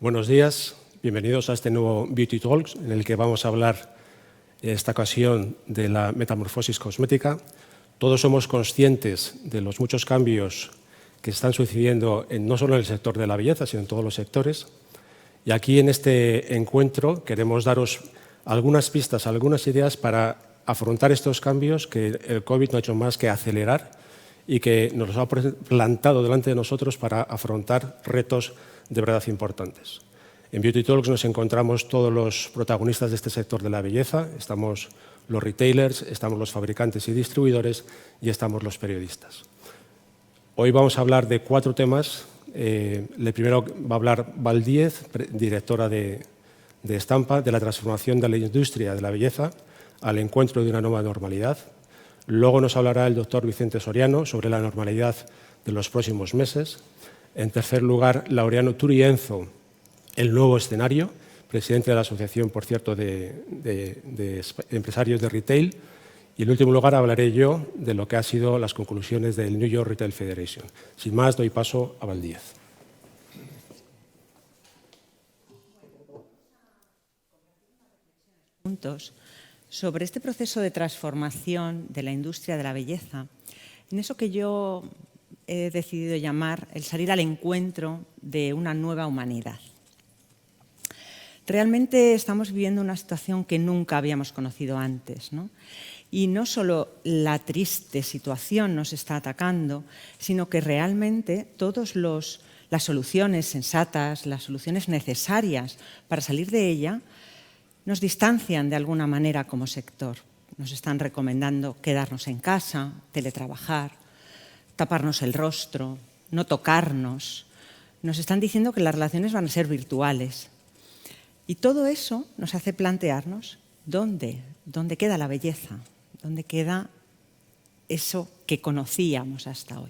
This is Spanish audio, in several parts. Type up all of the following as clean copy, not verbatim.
Buenos días, bienvenidos a este nuevo Beauty Talks en el que vamos a hablar en esta ocasión de la metamorfosis cosmética. Todos somos conscientes de los muchos cambios que están sucediendo no solo en el sector de la belleza, sino en todos los sectores. Y aquí en este encuentro queremos daros algunas pistas, algunas ideas para afrontar estos cambios que el COVID no ha hecho más que acelerar y que nos ha plantado delante de nosotros para afrontar retos de verdad importantes. En Beauty Talks nos encontramos todos los protagonistas de este sector de la belleza, estamos los retailers, estamos los fabricantes y distribuidores y estamos los periodistas. Hoy vamos a hablar de 4 temas. El primero va a hablar Val Díez, directora de Estampa, de la transformación de la industria de la belleza al encuentro de una nueva normalidad. Luego nos hablará el doctor Vicente Soriano sobre la normalidad de los próximos meses. En tercer lugar, Laureano Turienzo, el nuevo escenario, presidente de la Asociación, por cierto, de Empresarios de Retail. Y en último lugar hablaré yo de lo que han sido las conclusiones del New York Retail Federation. Sin más, doy paso a Val Díez. Sobre este proceso de transformación de la industria de la belleza, en eso que yo he decidido llamar el salir al encuentro de una nueva humanidad. Realmente estamos viviendo una situación que nunca habíamos conocido antes, ¿no? Y no solo la triste situación nos está atacando, sino que realmente todas las soluciones sensatas, las soluciones necesarias para salir de ella, nos distancian de alguna manera como sector. Nos están recomendando quedarnos en casa, teletrabajar, taparnos el rostro, no tocarnos. Nos están diciendo que las relaciones van a ser virtuales. Y todo eso nos hace plantearnos dónde queda la belleza, dónde queda eso que conocíamos hasta hoy.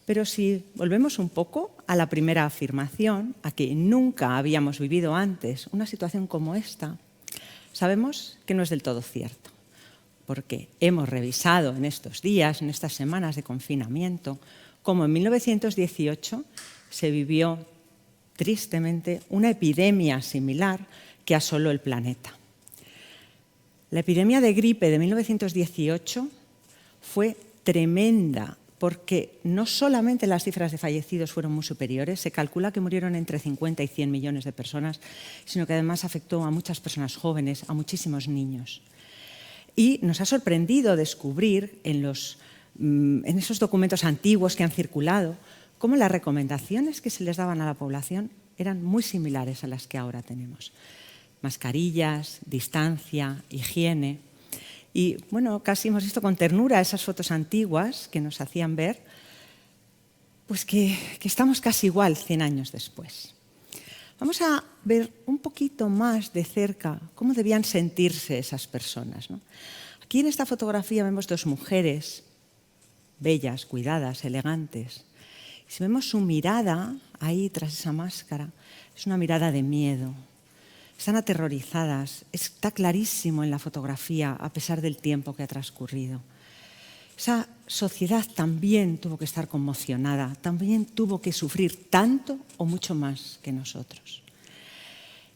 Pero si volvemos un poco a la primera afirmación, a que nunca habíamos vivido antes una situación como esta, sabemos que no es del todo cierto, porque hemos revisado en estos días, en estas semanas de confinamiento, cómo en 1918 se vivió tristemente una epidemia similar que asoló el planeta. La epidemia de gripe de 1918 fue tremenda, porque no solamente las cifras de fallecidos fueron muy superiores, se calcula que murieron entre 50 y 100 millones de personas, sino que además afectó a muchas personas jóvenes, a muchísimos niños. Y nos ha sorprendido descubrir en esos documentos antiguos que han circulado cómo las recomendaciones que se les daban a la población eran muy similares a las que ahora tenemos. Mascarillas, distancia, higiene. Y bueno, casi hemos visto con ternura esas fotos antiguas que nos hacían ver pues que estamos casi igual 100 años después. Vamos a ver un poquito más de cerca cómo debían sentirse esas personas, ¿no? Aquí en esta fotografía vemos 2 mujeres bellas, cuidadas, elegantes. Si vemos su mirada ahí tras esa máscara, es una mirada de miedo. Están aterrorizadas, está clarísimo en la fotografía a pesar del tiempo que ha transcurrido. Esa sociedad también tuvo que estar conmocionada, también tuvo que sufrir tanto o mucho más que nosotros.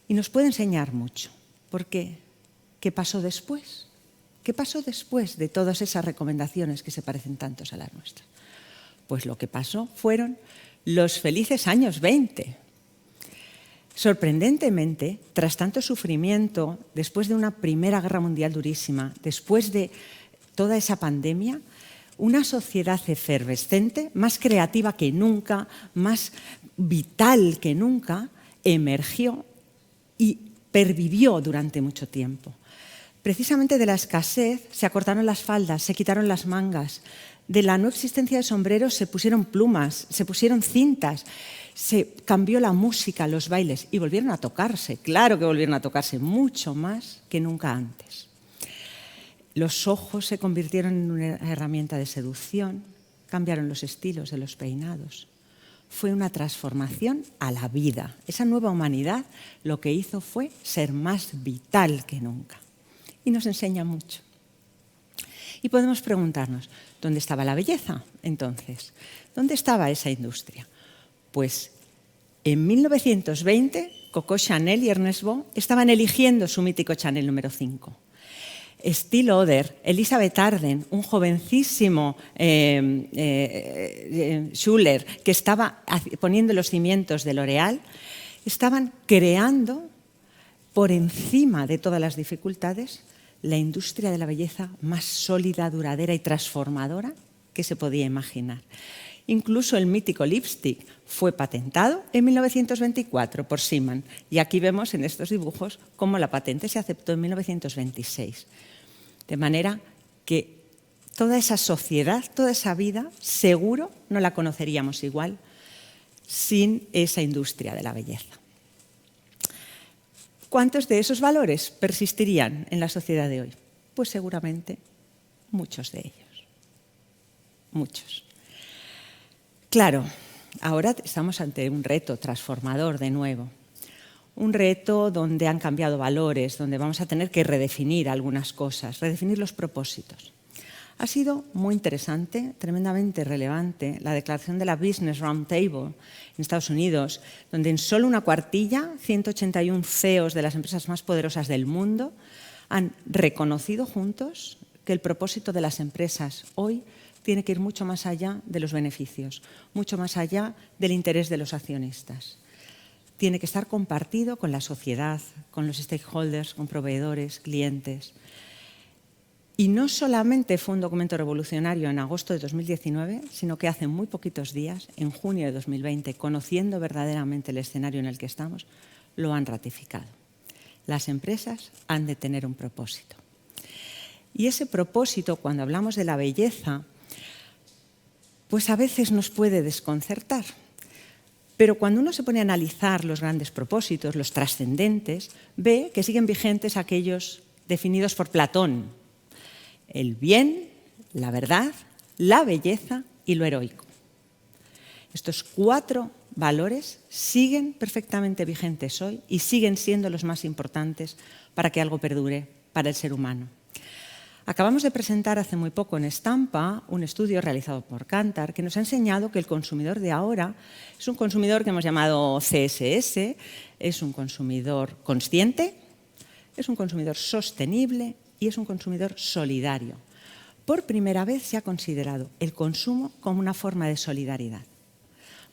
Y nos puede enseñar mucho, porque ¿qué pasó después? ¿Qué pasó después de todas esas recomendaciones que se parecen tantos a las nuestras? Pues lo que pasó fueron los felices años 20. Sorprendentemente, tras tanto sufrimiento, después de una Primera Guerra Mundial durísima, después de toda esa pandemia, una sociedad efervescente, más creativa que nunca, más vital que nunca, emergió y pervivió durante mucho tiempo. Precisamente de la escasez se acortaron las faldas, se quitaron las mangas. De la no existencia de sombreros se pusieron plumas, se pusieron cintas, se cambió la música, los bailes y volvieron a tocarse. Claro que volvieron a tocarse mucho más que nunca antes. Los ojos se convirtieron en una herramienta de seducción, cambiaron los estilos de los peinados. Fue una transformación a la vida. Esa nueva humanidad lo que hizo fue ser más vital que nunca. Y nos enseña mucho. Y podemos preguntarnos, ¿dónde estaba la belleza entonces? ¿Dónde estaba esa industria? Pues En 1920, Coco Chanel y Ernest Beaux estaban eligiendo su mítico Chanel número 5. Estée Lauder, Elizabeth Arden, un jovencísimo Schuller que estaba poniendo los cimientos de L'Oréal, estaban creando, por encima de todas las dificultades, la industria de la belleza más sólida, duradera y transformadora que se podía imaginar. Incluso el mítico lipstick fue patentado en 1924 por Seaman. Y aquí vemos en estos dibujos cómo la patente se aceptó en 1926. De manera que toda esa sociedad, toda esa vida, seguro no la conoceríamos igual sin esa industria de la belleza. ¿Cuántos de esos valores persistirían en la sociedad de hoy? Pues seguramente muchos de ellos. Muchos. Claro, ahora estamos ante un reto transformador de nuevo. Un reto donde han cambiado valores, donde vamos a tener que redefinir algunas cosas, redefinir los propósitos. Ha sido muy interesante, tremendamente relevante, la declaración de la Business Roundtable en Estados Unidos, donde en solo una cuartilla, 181 CEOs de las empresas más poderosas del mundo han reconocido juntos que el propósito de las empresas hoy tiene que ir mucho más allá de los beneficios, mucho más allá del interés de los accionistas. Tiene que estar compartido con la sociedad, con los stakeholders, con proveedores, clientes. Y no solamente fue un documento revolucionario en agosto de 2019, sino que hace muy poquitos días, en junio de 2020, conociendo verdaderamente el escenario en el que estamos, lo han ratificado. Las empresas han de tener un propósito. Y ese propósito, cuando hablamos de la belleza, pues a veces nos puede desconcertar. Pero cuando uno se pone a analizar los grandes propósitos, los trascendentes, ve que siguen vigentes aquellos definidos por Platón: el bien, la verdad, la belleza y lo heroico. Estos 4 valores siguen perfectamente vigentes hoy y siguen siendo los más importantes para que algo perdure para el ser humano. Acabamos de presentar hace muy poco en Estampa un estudio realizado por Kantar que nos ha enseñado que el consumidor de ahora es un consumidor que hemos llamado CSS, es un consumidor consciente, es un consumidor sostenible y es un consumidor solidario. Por primera vez se ha considerado el consumo como una forma de solidaridad.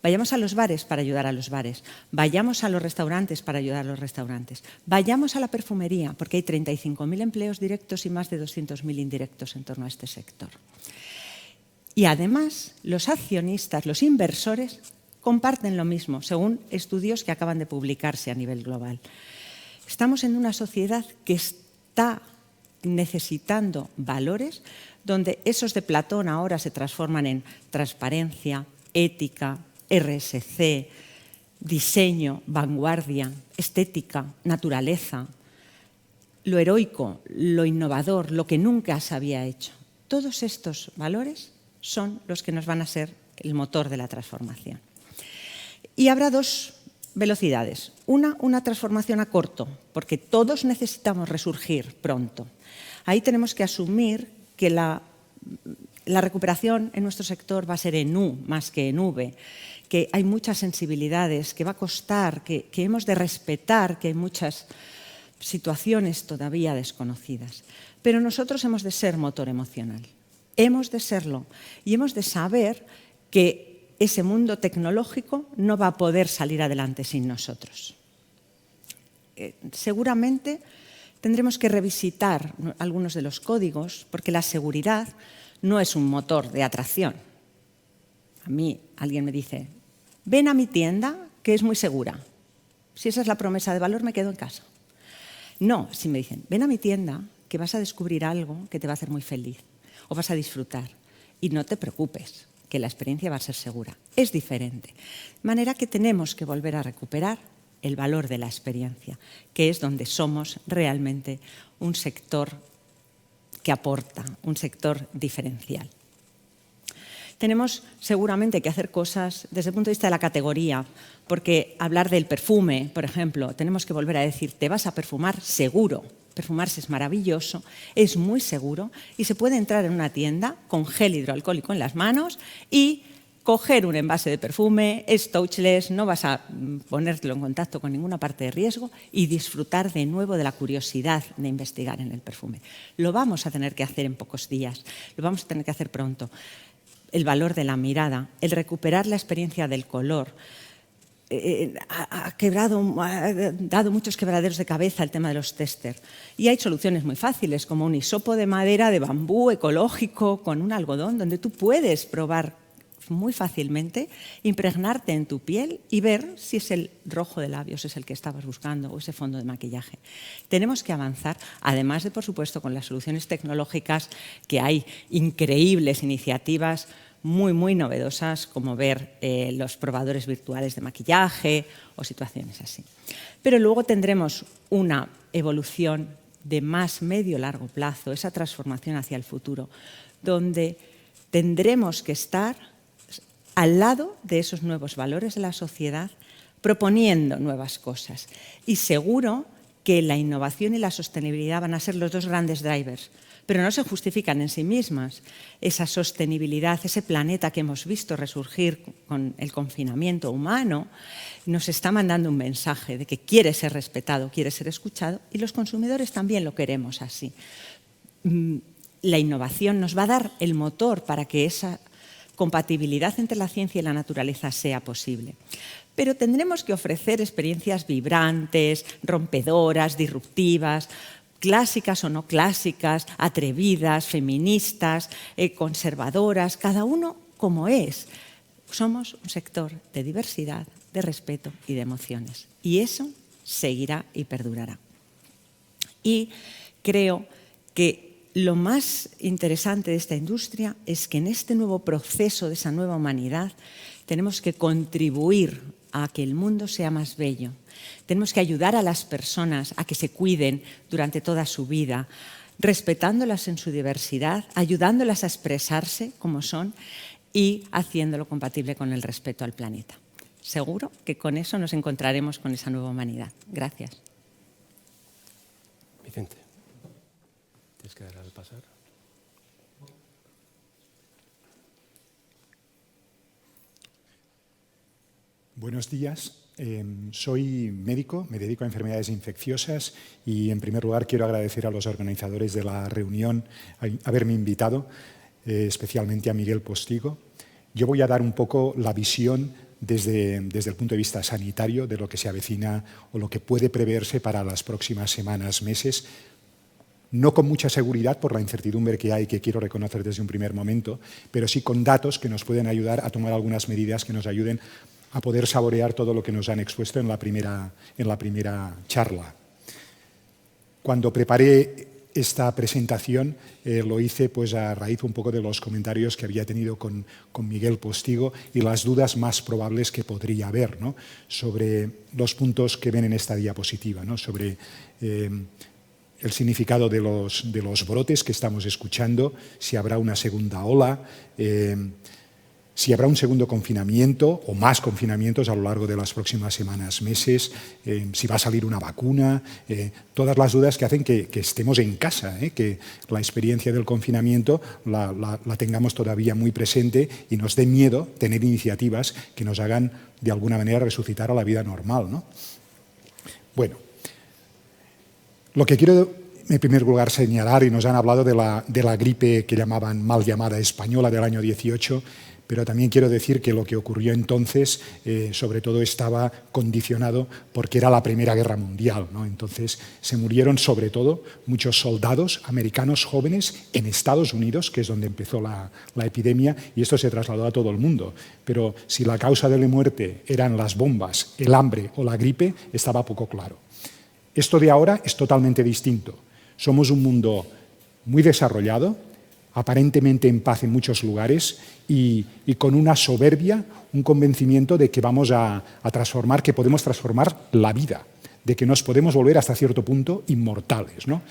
Vayamos a los bares para ayudar a los bares, vayamos a los restaurantes para ayudar a los restaurantes, vayamos a la perfumería, porque hay 35.000 empleos directos y más de 200.000 indirectos en torno a este sector. Y además, los accionistas, los inversores, comparten lo mismo, según estudios que acaban de publicarse a nivel global. Estamos en una sociedad que está necesitando valores donde esos de Platón ahora se transforman en transparencia, ética, RSC, diseño, vanguardia, estética, naturaleza, lo heroico, lo innovador, lo que nunca se había hecho. Todos estos valores son los que nos van a ser el motor de la transformación. Y habrá 2 velocidades. Una transformación a corto, porque todos necesitamos resurgir pronto. Ahí tenemos que asumir que la recuperación en nuestro sector va a ser en U más que en V, que hay muchas sensibilidades, que va a costar, que hemos de respetar, que hay muchas situaciones todavía desconocidas. Pero nosotros hemos de ser motor emocional, hemos de serlo y hemos de saber que ese mundo tecnológico no va a poder salir adelante sin nosotros. Seguramente tendremos que revisitar algunos de los códigos porque la seguridad no es un motor de atracción. A mí alguien me dice, ven a mi tienda que es muy segura. Si esa es la promesa de valor, me quedo en casa. No, si me dicen, ven a mi tienda que vas a descubrir algo que te va a hacer muy feliz o vas a disfrutar. Y no te preocupes, que la experiencia va a ser segura. Es diferente. De manera que tenemos que volver a recuperar el valor de la experiencia, que es donde somos realmente un sector que aporta, un sector diferencial. Tenemos seguramente que hacer cosas desde el punto de vista de la categoría, porque hablar del perfume, por ejemplo, tenemos que volver a decir, te vas a perfumar seguro. Perfumarse es maravilloso, es muy seguro y se puede entrar en una tienda con gel hidroalcohólico en las manos y coger un envase de perfume, es touchless, no vas a ponértelo en contacto con ninguna parte de riesgo y disfrutar de nuevo de la curiosidad de investigar en el perfume. Lo vamos a tener que hacer en pocos días, lo vamos a tener que hacer pronto. El valor de la mirada, el recuperar la experiencia del color, ha dado muchos quebraderos de cabeza el tema de los tester. Y hay soluciones muy fáciles, como un hisopo de madera de bambú ecológico con un algodón, donde tú puedes probar muy fácilmente, impregnarte en tu piel y ver si es el rojo de labios es el que estabas buscando o ese fondo de maquillaje. Tenemos que avanzar, además de, por supuesto, con las soluciones tecnológicas, que hay increíbles iniciativas muy novedosas, como ver los probadores virtuales de maquillaje o situaciones así. Pero luego tendremos una evolución de más medio-largo plazo, esa transformación hacia el futuro, donde tendremos que estar al lado de esos nuevos valores de la sociedad, proponiendo nuevas cosas. Y seguro que la innovación y la sostenibilidad van a ser los dos grandes drivers, pero no se justifican en sí mismas. Esa sostenibilidad, ese planeta que hemos visto resurgir con el confinamiento humano, nos está mandando un mensaje de que quiere ser respetado, quiere ser escuchado, y los consumidores también lo queremos así. La innovación nos va a dar el motor para que esa compatibilidad entre la ciencia y la naturaleza sea posible. Pero tendremos que ofrecer experiencias vibrantes, rompedoras, disruptivas, clásicas o no clásicas, atrevidas, feministas, conservadoras, cada uno como es. Somos un sector de diversidad, de respeto y de emociones. Y eso seguirá y perdurará. Y creo que lo más interesante de esta industria es que en este nuevo proceso de esa nueva humanidad tenemos que contribuir a que el mundo sea más bello. Tenemos que ayudar a las personas a que se cuiden durante toda su vida, respetándolas en su diversidad, ayudándolas a expresarse como son y haciéndolo compatible con el respeto al planeta. Seguro que con eso nos encontraremos con esa nueva humanidad. Gracias. Vicente. ¿Tienes que dar al pasar? Buenos días. Soy médico, me dedico a enfermedades infecciosas y, en primer lugar, quiero agradecer a los organizadores de la reunión haberme invitado, especialmente a Miguel Postigo. Yo voy a dar un poco la visión desde el punto de vista sanitario de lo que se avecina o lo que puede preverse para las próximas semanas, meses. No con mucha seguridad por la incertidumbre que hay, que quiero reconocer desde un primer momento, pero sí con datos que nos pueden ayudar a tomar algunas medidas que nos ayuden a poder saborear todo lo que nos han expuesto en la primera charla. Cuando preparé esta presentación lo hice pues a raíz un poco de los comentarios que había tenido con Miguel Postigo y las dudas más probables que podría haber, ¿no?, sobre los puntos que ven en esta diapositiva, ¿no?, sobre el significado de los brotes que estamos escuchando, si habrá una segunda ola, si habrá un segundo confinamiento o más confinamientos a lo largo de las próximas semanas, meses, si va a salir una vacuna, todas las dudas que hacen que estemos en casa, que la experiencia del confinamiento la tengamos todavía muy presente y nos dé miedo tener iniciativas que nos hagan de alguna manera resucitar a la vida normal, ¿no? Bueno, lo que quiero en primer lugar señalar, y nos han hablado de la gripe que llamaban mal llamada española del año 18, pero también quiero decir que lo que ocurrió entonces sobre todo estaba condicionado porque era la Primera Guerra Mundial, ¿no? Entonces se murieron sobre todo muchos soldados americanos jóvenes en Estados Unidos, que es donde empezó la epidemia, y esto se trasladó a todo el mundo. Pero si la causa de la muerte eran las bombas, el hambre o la gripe, estaba poco claro. Esto de ahora es totalmente distinto. Somos un mundo muy desarrollado, aparentemente en paz en muchos lugares y con una soberbia, un convencimiento de que vamos a transformar, que podemos transformar la vida, de que nos podemos volver hasta cierto punto inmortales, ¿no?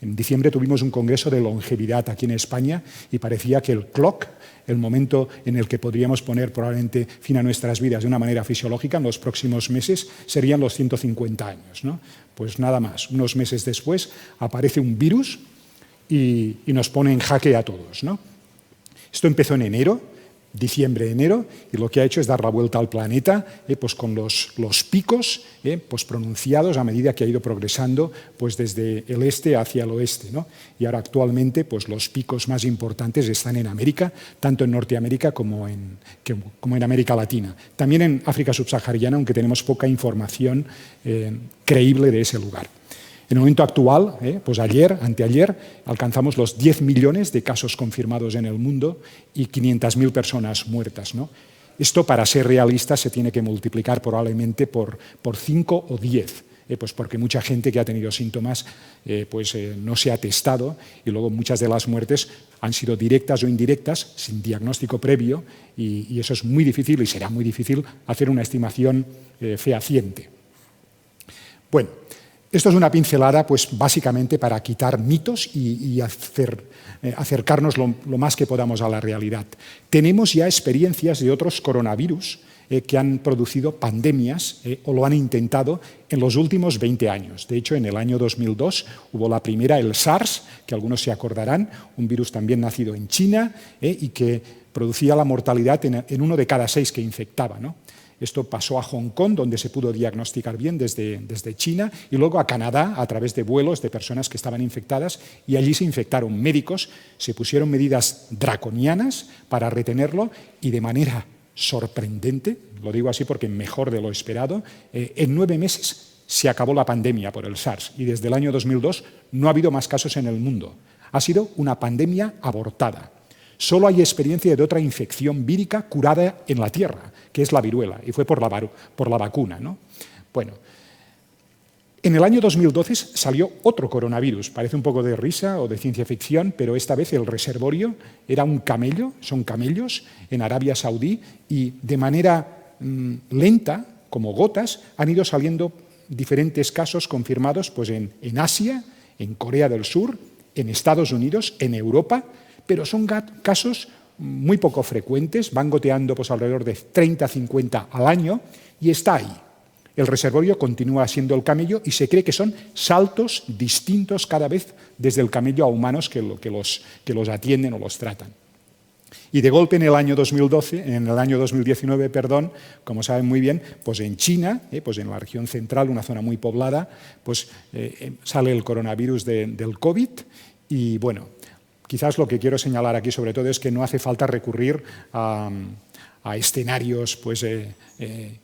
En diciembre tuvimos un congreso de longevidad aquí en España y parecía que el clock, el momento en el que podríamos poner probablemente fin a nuestras vidas de una manera fisiológica en los próximos meses, serían los 150 años, ¿no? Pues nada más, unos meses después aparece un virus y nos pone en jaque a todos, ¿no? Esto empezó en enero, diciembre, enero, y lo que ha hecho es dar la vuelta al planeta pues con los picos pues pronunciados a medida que ha ido progresando pues desde el este hacia el oeste, ¿no? Y ahora actualmente pues los picos más importantes están en América, tanto en Norteamérica como en América Latina. También en África subsahariana, aunque tenemos poca información creíble de ese lugar. En el momento actual, pues anteayer, alcanzamos los 10 millones de casos confirmados en el mundo y 500.000 personas muertas, ¿no? Esto, para ser realista, se tiene que multiplicar probablemente por 5 o 10, pues porque mucha gente que ha tenido síntomas no se ha testado y luego muchas de las muertes han sido directas o indirectas, sin diagnóstico previo, y eso es muy difícil y será muy difícil hacer una estimación fehaciente. Bueno, esto es una pincelada, pues básicamente para quitar mitos y acercarnos lo más que podamos a la realidad. Tenemos ya experiencias de otros coronavirus que han producido pandemias o lo han intentado en los últimos 20 años. De hecho, en el año 2002 hubo la primera, el SARS, que algunos se acordarán, un virus también nacido en China y que producía la mortalidad en 1 de cada 6 que infectaba, ¿no? Esto pasó a Hong Kong, donde se pudo diagnosticar bien desde China, y luego a Canadá, a través de vuelos de personas que estaban infectadas, y allí se infectaron médicos, se pusieron medidas draconianas para retenerlo, y de manera sorprendente, lo digo así porque mejor de lo esperado, en 9 meses se acabó la pandemia por el SARS, y desde el año 2002 no ha habido más casos en el mundo. Ha sido una pandemia abortada. Solo hay experiencia de otra infección vírica curada en la Tierra, que es la viruela, y fue por la vacuna, ¿no? Bueno, en el año 2012 salió otro coronavirus, parece un poco de risa o de ciencia ficción, pero esta vez el reservorio era un camello, son camellos, en Arabia Saudí, y de manera lenta, como gotas, han ido saliendo diferentes casos confirmados pues en Asia, en Corea del Sur, en Estados Unidos, en Europa, pero son casos muy poco frecuentes, van goteando pues alrededor de 30-50 al año y está ahí. El reservorio continúa siendo el camello y se cree que son saltos distintos cada vez desde el camello a humanos que los atienden o los tratan. Y de golpe en el año 2019, como saben muy bien, pues en China, pues en la región central, una zona muy poblada, pues sale el coronavirus del COVID y bueno, quizás lo que quiero señalar aquí sobre todo es que no hace falta recurrir a escenarios pues,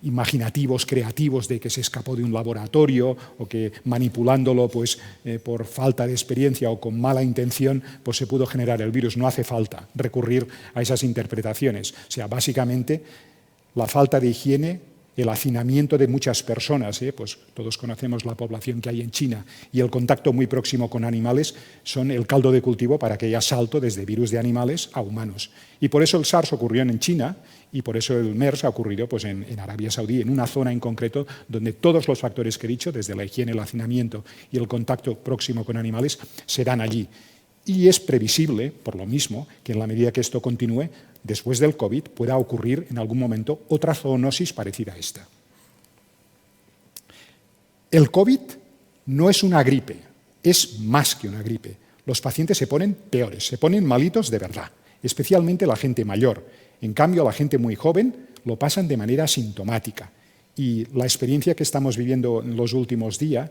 imaginativos, creativos, de que se escapó de un laboratorio o que manipulándolo pues, por falta de experiencia o con mala intención pues, se pudo generar el virus. No hace falta recurrir a esas interpretaciones. O sea, básicamente la falta de higiene, el hacinamiento de muchas personas, pues todos conocemos la población que hay en China, y el contacto muy próximo con animales son el caldo de cultivo para que haya salto desde virus de animales a humanos. Y por eso el SARS ocurrió en China y por eso el MERS ha ocurrido pues, en Arabia Saudí, en una zona en concreto donde todos los factores que he dicho, desde la higiene, el hacinamiento y el contacto próximo con animales, se dan allí. Y es previsible, por lo mismo, que en la medida que esto continúe, después del COVID, pueda ocurrir en algún momento otra zoonosis parecida a esta. El COVID no es una gripe, es más que una gripe. Los pacientes se ponen peores, se ponen malitos de verdad, especialmente la gente mayor. En cambio, la gente muy joven lo pasan de manera asintomática. Y la experiencia que estamos viviendo en los últimos días,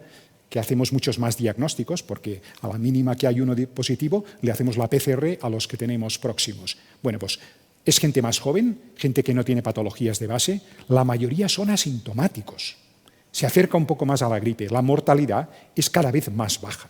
que hacemos muchos más diagnósticos, porque a la mínima que hay uno positivo, le hacemos la PCR a los que tenemos próximos. Bueno, pues es gente más joven, gente que no tiene patologías de base, la mayoría son asintomáticos. Se acerca un poco más a la gripe, la mortalidad es cada vez más baja.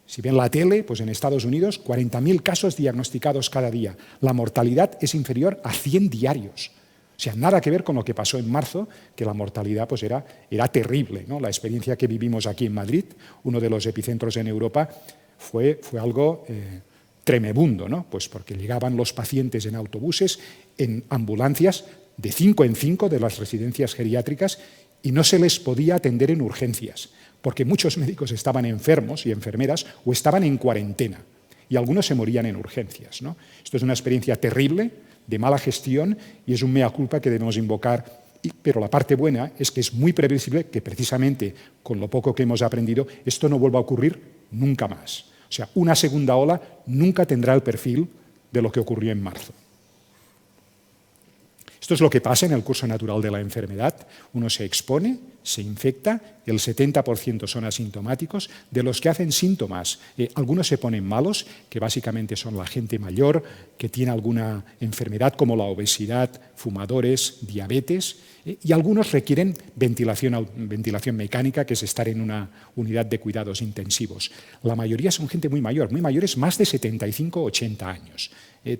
Si ven la tele, pues en Estados Unidos, 40.000 casos diagnosticados cada día. La mortalidad es inferior a 100 diarios. O sea, nada que ver con lo que pasó en marzo, que la mortalidad pues era terrible, ¿no? La experiencia que vivimos aquí en Madrid, uno de los epicentros en Europa, fue algo tremebundo, ¿no? Pues porque llegaban los pacientes en autobuses, en ambulancias, de 5 en 5 de las residencias geriátricas, y no se les podía atender en urgencias, porque muchos médicos estaban enfermos y enfermeras o estaban en cuarentena, y algunos se morían en urgencias, ¿no? Esto es una experiencia terrible, de mala gestión, y es un mea culpa que debemos invocar, pero la parte buena es que es muy previsible que precisamente con lo poco que hemos aprendido esto no vuelva a ocurrir nunca más. O sea, una segunda ola nunca tendrá el perfil de lo que ocurrió en marzo. Esto es lo que pasa en el curso natural de la enfermedad. Uno se expone, se infecta, el 70% son asintomáticos. De los que hacen síntomas, algunos se ponen malos, que básicamente son la gente mayor, que tiene alguna enfermedad como la obesidad, fumadores, diabetes, y algunos requieren ventilación mecánica, que es estar en una unidad de cuidados intensivos. La mayoría son gente muy mayores, más de 75 o 80 años.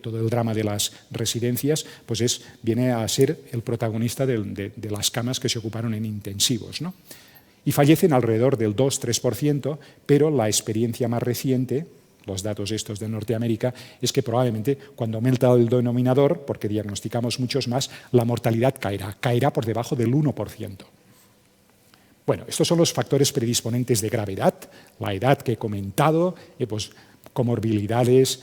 Todo el drama de las residencias pues viene a ser el protagonista de las camas que se ocuparon en intensivos, ¿no? Y fallecen alrededor del 2-3%, pero la experiencia más reciente, los datos estos de Norteamérica, es que probablemente cuando aumenta el denominador, porque diagnosticamos muchos más, la mortalidad caerá por debajo del 1%. Bueno, estos son los factores predisponentes de gravedad, la edad que he comentado, pues comorbilidades,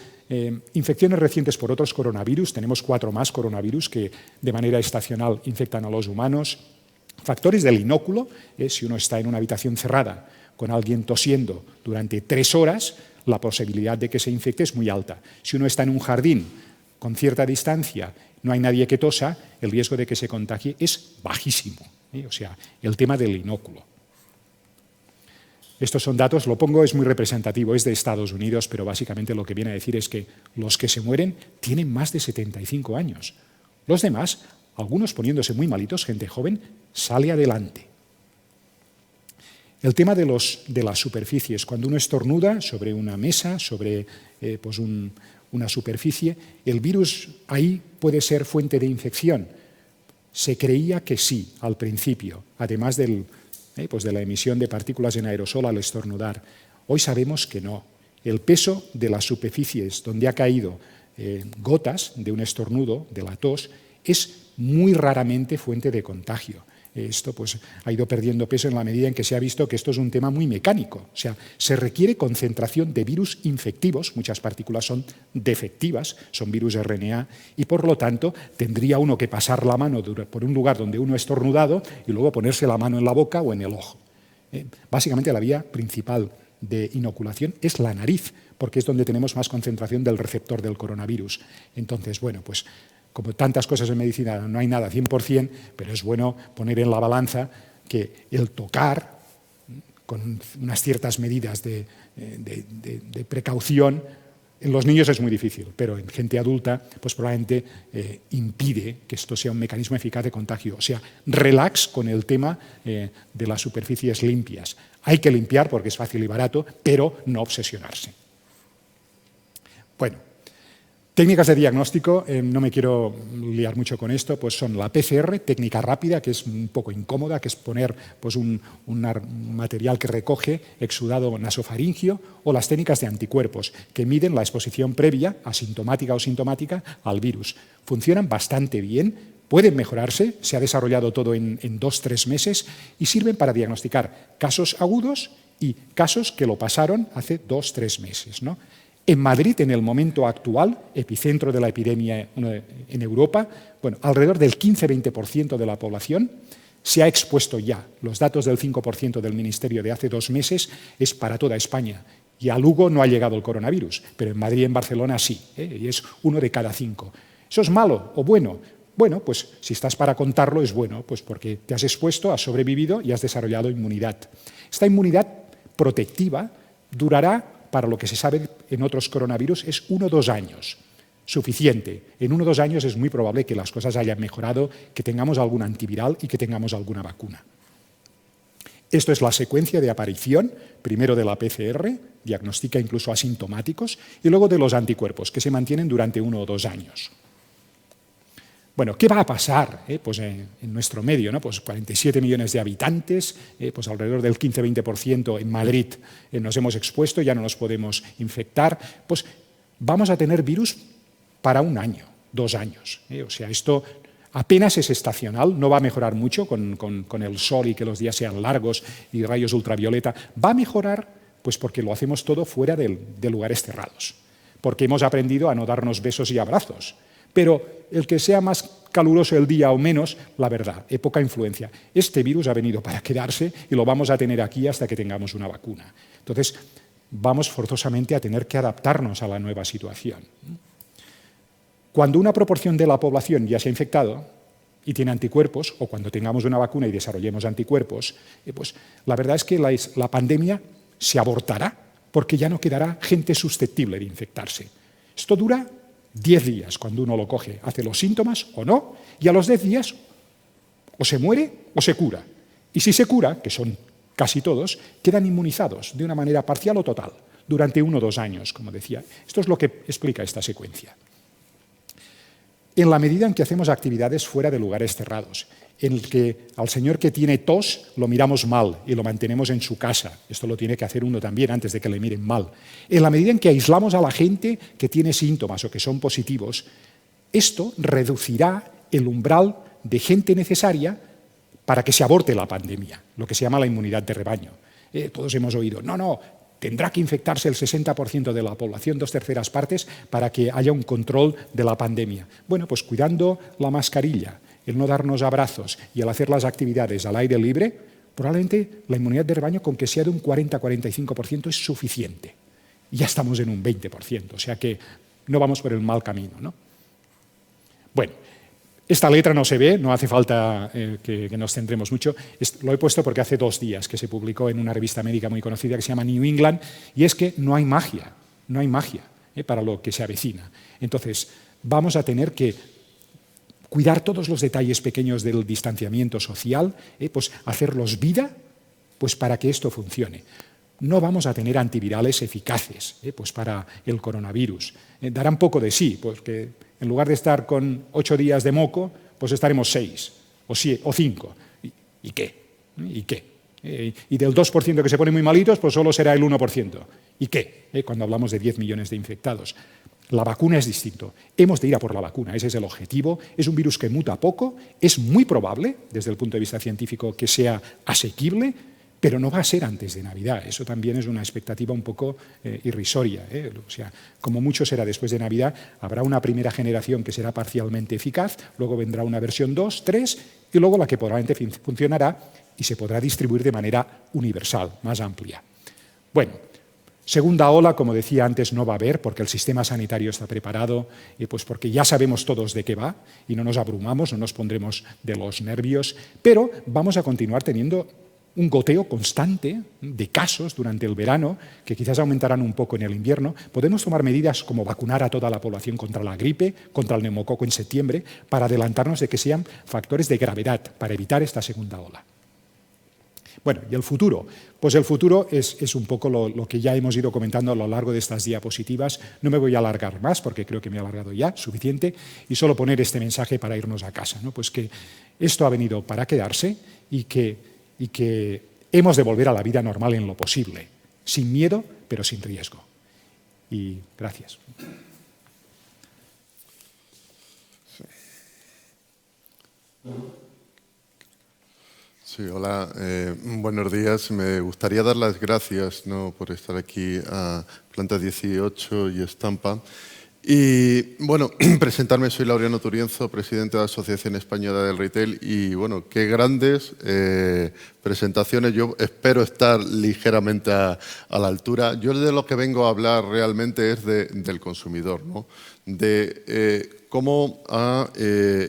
infecciones recientes por otros coronavirus, tenemos 4 más coronavirus que de manera estacional infectan a los humanos. Factores del inóculo, si uno está en una habitación cerrada con alguien tosiendo durante 3 horas, la posibilidad de que se infecte es muy alta. Si uno está en un jardín con cierta distancia, no hay nadie que tosa, el riesgo de que se contagie es bajísimo. O sea, el tema del inóculo. Estos son datos, lo pongo, es muy representativo, es de Estados Unidos, pero básicamente lo que viene a decir es que los que se mueren tienen más de 75 años. Los demás, algunos poniéndose muy malitos, gente joven, sale adelante. El tema de las superficies, cuando uno estornuda sobre una mesa, sobre una superficie, el virus ahí puede ser fuente de infección. Se creía que sí al principio, además de la emisión de partículas en aerosol al estornudar. Hoy sabemos que no. El peso de las superficies donde ha caído gotas de un estornudo, de la tos, es muy raramente fuente de contagio. Esto pues, ha ido perdiendo peso en la medida en que se ha visto que esto es un tema muy mecánico. O sea, se requiere concentración de virus infectivos, muchas partículas son defectivas, son virus RNA, y por lo tanto tendría uno que pasar la mano por un lugar donde uno ha estornudado y luego ponerse la mano en la boca o en el ojo. Básicamente la vía principal de inoculación es la nariz, porque es donde tenemos más concentración del receptor del coronavirus. Entonces, bueno, pues como tantas cosas en medicina no hay nada 100%, pero es bueno poner en la balanza que el tocar, con unas ciertas medidas de precaución, en los niños es muy difícil, pero en gente adulta pues probablemente impide que esto sea un mecanismo eficaz de contagio. O sea, relax con el tema de las superficies limpias. Hay que limpiar porque es fácil y barato, pero no obsesionarse. Bueno, técnicas de diagnóstico, no me quiero liar mucho con esto, pues son la PCR, técnica rápida, que es un poco incómoda, que es poner pues, un material que recoge exudado nasofaringio, o las técnicas de anticuerpos, que miden la exposición previa, asintomática o sintomática, al virus. Funcionan bastante bien, pueden mejorarse, se ha desarrollado todo en 2-3 meses y sirven para diagnosticar casos agudos y casos que lo pasaron hace 2-3 meses, ¿no? En Madrid, en el momento actual, epicentro de la epidemia en Europa, bueno, alrededor del 15-20% de la población se ha expuesto ya. Los datos del 5% del Ministerio de hace 2 meses es para toda España. Y a Lugo no ha llegado el coronavirus, pero en Madrid y en Barcelona sí, y es 1 de cada 5. ¿Eso es malo o bueno? Bueno, pues si estás para contarlo es bueno, pues porque te has expuesto, has sobrevivido y has desarrollado inmunidad. Esta inmunidad protectiva durará, para lo que se sabe en otros coronavirus, es 1 o 2 años. Suficiente. En 1 o 2 años es muy probable que las cosas hayan mejorado, que tengamos algún antiviral y que tengamos alguna vacuna. Esto es la secuencia de aparición, primero de la PCR, diagnostica incluso asintomáticos, y luego de los anticuerpos, que se mantienen durante 1 o 2 años. Bueno, ¿qué va a pasar pues en nuestro medio, ¿no? Pues 47 millones de habitantes, pues alrededor del 15-20% en Madrid nos hemos expuesto, ya no nos podemos infectar. Pues vamos a tener virus para 1 año, 2 años. O sea, esto apenas es estacional, no va a mejorar mucho con el sol y que los días sean largos y rayos ultravioleta. Va a mejorar pues porque lo hacemos todo fuera de lugares cerrados, porque hemos aprendido a no darnos besos y abrazos. Pero el que sea más caluroso el día o menos, la verdad, poca influencia. Este virus ha venido para quedarse y lo vamos a tener aquí hasta que tengamos una vacuna. Entonces, vamos forzosamente a tener que adaptarnos a la nueva situación. Cuando una proporción de la población ya se ha infectado, y tiene anticuerpos, o cuando tengamos una vacuna y desarrollemos anticuerpos, pues la verdad es que la pandemia se abortará porque ya no quedará gente susceptible de infectarse. Esto dura 10 días cuando uno lo coge, hace los síntomas o no, y a los 10 días o se muere o se cura. Y si se cura, que son casi todos, quedan inmunizados de una manera parcial o total durante 1 o 2 años, como decía. Esto es lo que explica esta secuencia. En la medida en que hacemos actividades fuera de lugares cerrados, en el que al señor que tiene tos lo miramos mal y lo mantenemos en su casa, esto lo tiene que hacer uno también antes de que le miren mal, en la medida en que aislamos a la gente que tiene síntomas o que son positivos, esto reducirá el umbral de gente necesaria para que se aborte la pandemia, lo que se llama la inmunidad de rebaño. Todos hemos oído, no, tendrá que infectarse el 60% de la población, 2/3 partes, para que haya un control de la pandemia. Bueno, pues cuidando la mascarilla, el no darnos abrazos y el hacer las actividades al aire libre, probablemente la inmunidad de rebaño, con que sea de un 40-45%, es suficiente. Y ya estamos en un 20%, o sea que no vamos por el mal camino, ¿no? Bueno, esta letra no se ve, no hace falta que nos centremos mucho. Lo he puesto porque hace 2 días que se publicó en una revista médica muy conocida que se llama New England, y es que no hay magia para lo que se avecina. Entonces, vamos a tener que cuidar todos los detalles pequeños del distanciamiento social, pues hacerlos vida, pues para que esto funcione. No vamos a tener antivirales eficaces pues para el coronavirus. Darán poco de sí, porque en lugar de estar con 8 días de moco, pues estaremos 6 o 5. ¿Y qué? ¿Y qué? Y del 2% que se ponen muy malitos, pues solo será el 1%. ¿Y qué? Cuando hablamos de 10 millones de infectados. La vacuna es distinto. Hemos de ir a por la vacuna, ese es el objetivo. Es un virus que muta poco, es muy probable, desde el punto de vista científico, que sea asequible, pero no va a ser antes de Navidad. Eso también es una expectativa un poco irrisoria. O sea, como mucho será después de Navidad, habrá una primera generación que será parcialmente eficaz, luego vendrá una versión 2, 3, y luego la que probablemente funcionará y se podrá distribuir de manera universal, más amplia. Bueno, segunda ola, como decía antes, no va a haber, porque el sistema sanitario está preparado, pues porque ya sabemos todos de qué va y no nos abrumamos, no nos pondremos de los nervios, pero vamos a continuar teniendo un goteo constante de casos durante el verano, que quizás aumentarán un poco en el invierno. Podemos tomar medidas como vacunar a toda la población contra la gripe, contra el neumococo en septiembre, para adelantarnos de que sean factores de gravedad, para evitar esta segunda ola. Bueno, ¿y el futuro? Pues el futuro es un poco lo que ya hemos ido comentando a lo largo de estas diapositivas. No me voy a alargar más, porque creo que me he alargado ya suficiente, y solo poner este mensaje para irnos a casa, ¿no? Pues que esto ha venido para quedarse y que hemos de volver a la vida normal en lo posible, sin miedo, pero sin riesgo. Y gracias. Sí, hola, buenos días. Me gustaría dar las gracias, ¿no?, por estar aquí a Planta 18 y Estampa. Y bueno, presentarme, soy Laureano Turienzo, presidente de la Asociación Española del Retail, y bueno, qué grandes presentaciones. Yo espero estar ligeramente a la altura. Yo de lo que vengo a hablar realmente es del consumidor, ¿no?, de cómo ha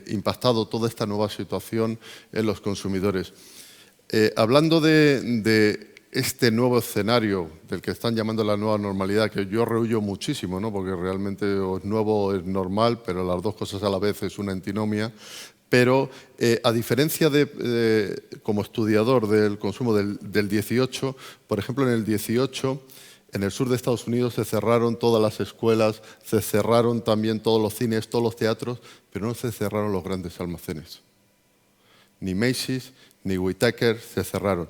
impactado toda esta nueva situación en los consumidores. Hablando de este nuevo escenario del que están llamando la nueva normalidad, que yo rehuyo muchísimo, ¿no?, porque realmente o es nuevo o es normal, pero las dos cosas a la vez es una antinomia. Pero a diferencia de como estudiador del consumo del 18, por ejemplo, en el 18, en el sur de Estados Unidos se cerraron todas las escuelas, se cerraron también todos los cines, todos los teatros, pero no se cerraron los grandes almacenes. Ni Macy's ni Whitaker se cerraron.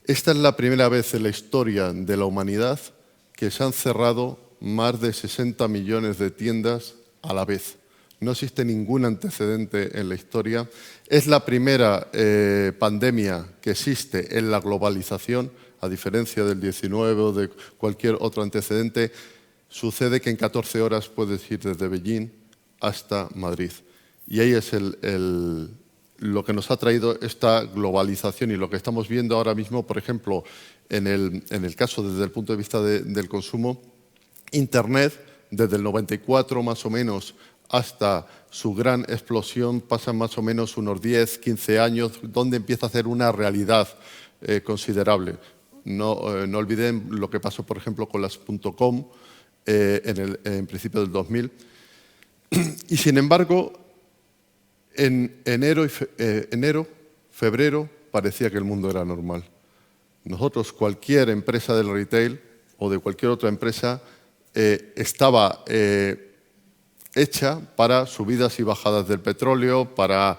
Esta es la primera vez en la historia de la humanidad que se han cerrado más de 60 millones de tiendas a la vez. No existe ningún antecedente en la historia. Es la primera pandemia que existe en la globalización, a diferencia del 19 o de cualquier otro antecedente. Sucede que en 14 horas puedes ir desde Beijing hasta Madrid. Y ahí es lo que nos ha traído esta globalización, y lo que estamos viendo ahora mismo, por ejemplo, en el caso desde el punto de vista del consumo, Internet, desde el 94 más o menos hasta su gran explosión pasan más o menos unos 10, 15 años, donde empieza a hacer una realidad considerable. No olviden lo que pasó, por ejemplo, con las .com en principio del 2000. Y sin embargo, en enero, febrero, parecía que el mundo era normal. Nosotros, cualquier empresa del retail o de cualquier otra empresa, estaba hecha para subidas y bajadas del petróleo, para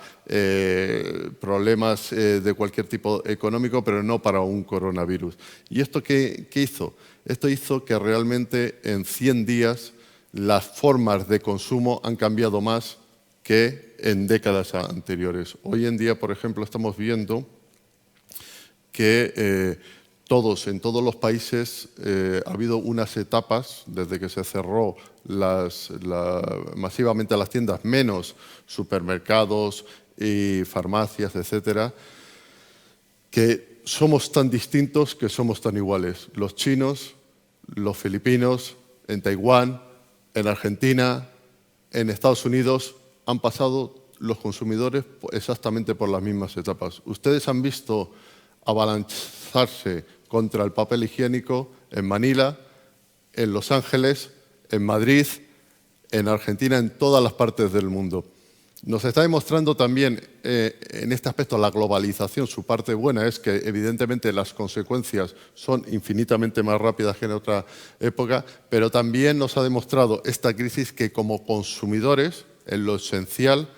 problemas de cualquier tipo económico, pero no para un coronavirus. ¿Y esto qué hizo? Esto hizo que realmente en 100 días las formas de consumo han cambiado más que en décadas anteriores. Hoy en día, por ejemplo, estamos viendo que en todos los países ha habido unas etapas, desde que se cerró masivamente las tiendas, menos supermercados y farmacias, etcétera, que somos tan distintos que somos tan iguales. Los chinos, los filipinos, en Taiwán, en Argentina, en Estados Unidos, han pasado los consumidores exactamente por las mismas etapas. Ustedes han visto abalanzarse contra el papel higiénico en Manila, en Los Ángeles, en Madrid, en Argentina, en todas las partes del mundo. Nos está demostrando también en este aspecto la globalización. Su parte buena es que evidentemente las consecuencias son infinitamente más rápidas que en otra época, pero también nos ha demostrado esta crisis que como consumidores, en lo esencial,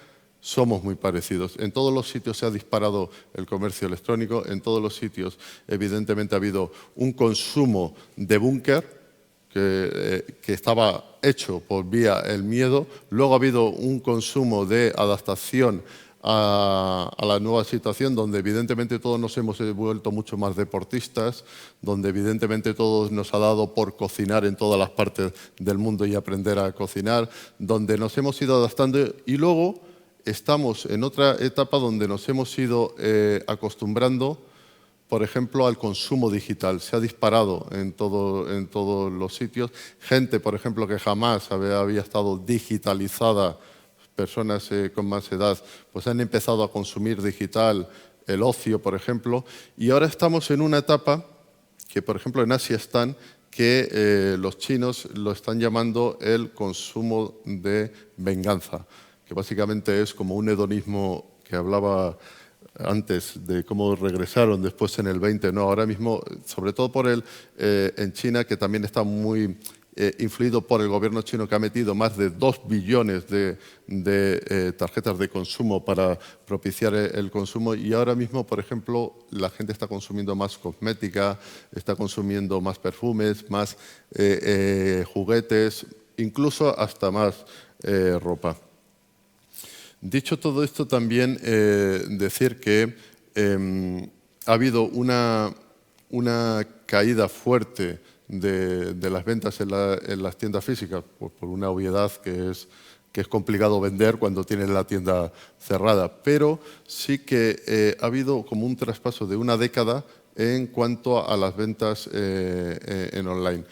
somos muy parecidos. En todos los sitios se ha disparado el comercio electrónico, en todos los sitios evidentemente ha habido un consumo de búnker que estaba hecho por vía el miedo. Luego ha habido un consumo de adaptación a la nueva situación, donde evidentemente todos nos hemos vuelto mucho más deportistas, donde evidentemente todos nos ha dado por cocinar en todas las partes del mundo y aprender a cocinar, donde nos hemos ido adaptando y luego estamos en otra etapa donde nos hemos ido acostumbrando, por ejemplo, al consumo digital. Se ha disparado en todos los sitios. Gente, por ejemplo, que jamás había estado digitalizada, personas con más edad, pues han empezado a consumir digital, el ocio, por ejemplo. Y ahora estamos en una etapa que, por ejemplo, en Asia están, que los chinos lo están llamando el consumo de venganza, que básicamente es como un hedonismo que hablaba antes de cómo regresaron después en el 20, no, ahora mismo, sobre todo en China, que también está muy influido por el gobierno chino, que ha metido más de 2 billones de tarjetas de consumo para propiciar el consumo, y ahora mismo, por ejemplo, la gente está consumiendo más cosmética, está consumiendo más perfumes, más juguetes, incluso hasta más ropa. Dicho todo esto, también decir que ha habido una caída fuerte de las ventas en las tiendas físicas, por una obviedad que es complicado vender cuando tienes la tienda cerrada, pero sí que ha habido como un traspaso de una década en cuanto a las ventas en online.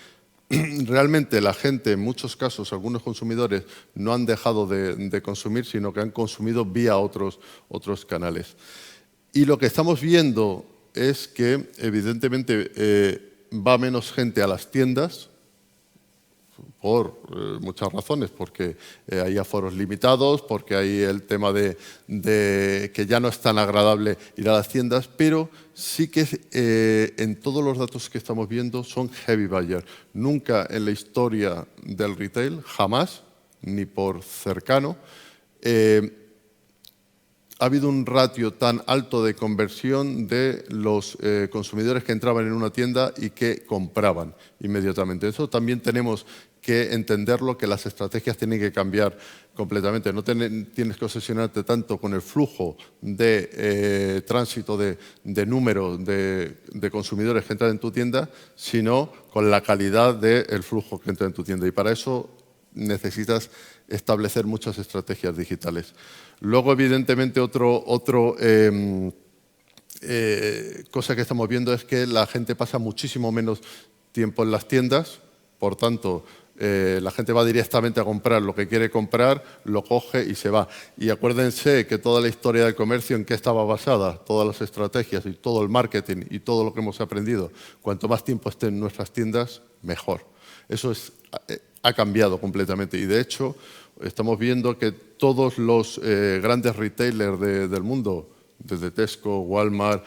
Realmente la gente, en muchos casos, algunos consumidores, no han dejado de consumir, sino que han consumido vía otros canales. Y lo que estamos viendo es que, evidentemente, va menos gente a las tiendas, por muchas razones, porque hay aforos limitados, porque hay el tema de que ya no es tan agradable ir a las tiendas, pero sí que en todos los datos que estamos viendo son heavy buyer. Nunca en la historia del retail, jamás, ni por cercano, ha habido un ratio tan alto de conversión de los consumidores que entraban en una tienda y que compraban inmediatamente. Eso también tenemos que entenderlo, que las estrategias tienen que cambiar completamente. No tienes que obsesionarte tanto con el flujo de tránsito de número de consumidores que entran en tu tienda, sino con la calidad del flujo que entra en tu tienda. Y para eso necesitas establecer muchas estrategias digitales. Luego, evidentemente, cosa que estamos viendo es que la gente pasa muchísimo menos tiempo en las tiendas, por tanto, La gente va directamente a comprar lo que quiere comprar, lo coge y se va. Y acuérdense que toda la historia del comercio, ¿en qué estaba basada? Todas las estrategias y todo el marketing y todo lo que hemos aprendido. Cuanto más tiempo esté en nuestras tiendas, mejor. Eso ha cambiado completamente. Y de hecho, estamos viendo que todos los grandes retailers del mundo, desde Tesco, Walmart,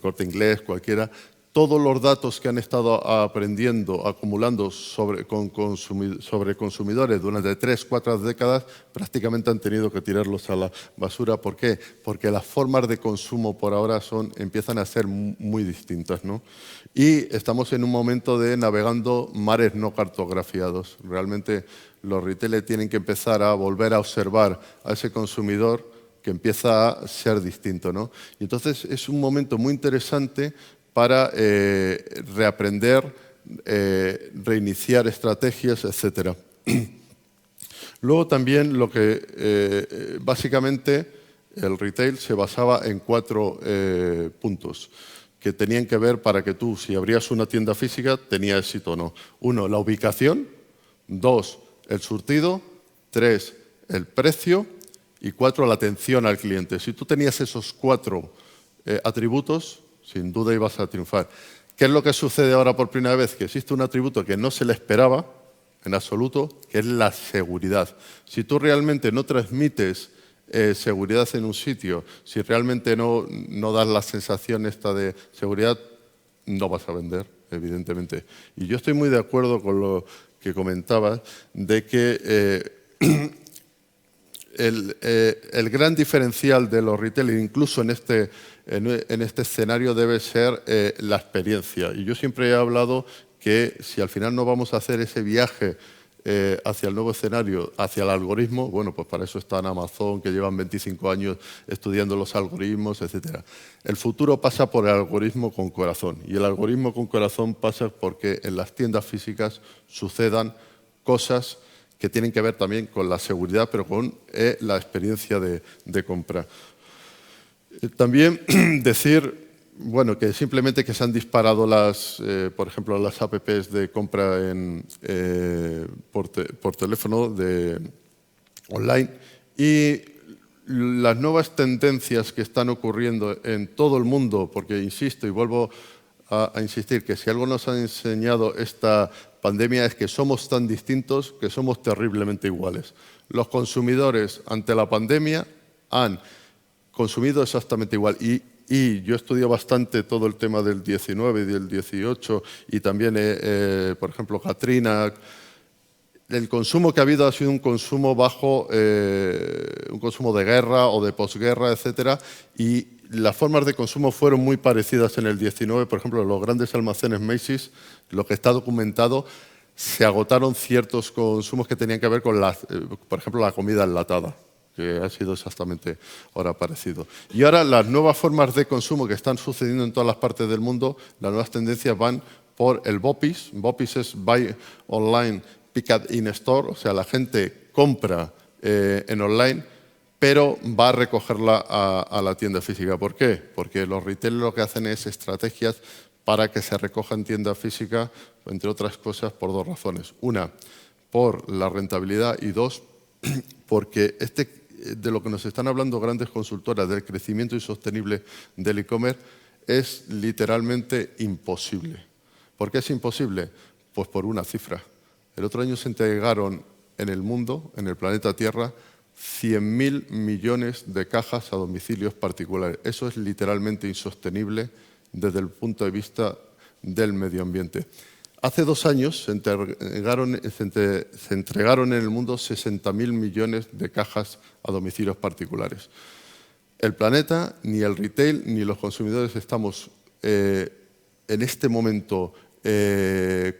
Corte Inglés, cualquiera, todos los datos que han estado aprendiendo, acumulando sobre consumidores durante 3, 4 décadas, prácticamente han tenido que tirarlos a la basura. ¿Por qué? Porque las formas de consumo por ahora empiezan a ser muy distintas, ¿no? Y estamos en un momento de navegando mares no cartografiados. Realmente los retailers tienen que empezar a volver a observar a ese consumidor que empieza a ser distinto, ¿no? Y entonces es un momento muy interesante para reaprender, reiniciar estrategias, etc. Luego también lo que básicamente el retail se basaba en 4 puntos que tenían que ver para que tú, si abrías una tienda física, tenía éxito o no. 1, la ubicación. 2, el surtido. 3, el precio. Y 4, la atención al cliente. Si tú tenías esos 4 atributos, sin duda ibas a triunfar. ¿Qué es lo que sucede ahora por primera vez? Que existe un atributo que no se le esperaba en absoluto, que es la seguridad. Si tú realmente no transmites seguridad en un sitio, si realmente no das la sensación esta de seguridad, no vas a vender, evidentemente. Y yo estoy muy de acuerdo con lo que comentabas, de que el gran diferencial de los retailers, incluso en este escenario, debe ser la experiencia. Y yo siempre he hablado que si al final no vamos a hacer ese viaje hacia el nuevo escenario, hacia el algoritmo, bueno, pues para eso está en Amazon, que llevan 25 años estudiando los algoritmos, etc. El futuro pasa por el algoritmo con corazón. Y el algoritmo con corazón pasa porque en las tiendas físicas sucedan cosas que tienen que ver también con la seguridad, pero con la experiencia de compra. También decir, bueno, que simplemente que se han disparado por ejemplo, las apps de compra por teléfono online, y las nuevas tendencias que están ocurriendo en todo el mundo, porque insisto y vuelvo a insistir que si algo nos ha enseñado esta pandemia es que somos tan distintos que somos terriblemente iguales. Los consumidores ante la pandemia han consumido exactamente igual. Y yo he estudiado bastante todo el tema del 19 y del 18 y también, por ejemplo, Katrina. El consumo que ha habido ha sido un consumo bajo, un consumo de guerra o de posguerra, etcétera, y las formas de consumo fueron muy parecidas en el 19. Por ejemplo, los grandes almacenes Macy's, lo que está documentado, se agotaron ciertos consumos que tenían que ver con, por ejemplo, la comida enlatada, que ha sido exactamente ahora parecido. Y ahora las nuevas formas de consumo que están sucediendo en todas las partes del mundo, las nuevas tendencias van por el BOPIS. BOPIS es Buy Online, Pick Up in Store, o sea, la gente compra en online, pero va a recogerla a la tienda física. ¿Por qué? Porque los retailers lo que hacen es estrategias para que se recoja en tienda física, entre otras cosas, por 2 razones. Una, por la rentabilidad, y 2, porque de lo que nos están hablando grandes consultoras del crecimiento insostenible del e-commerce es literalmente imposible. ¿Por qué es imposible? Pues por una cifra. El otro año se entregaron en el mundo, en el planeta Tierra, 100.000 millones de cajas a domicilios particulares. Eso es literalmente insostenible desde el punto de vista del medio ambiente. Hace 2 años se entregaron en el mundo 60.000 millones de cajas a domicilios particulares. El planeta, ni el retail, ni los consumidores estamos en este momento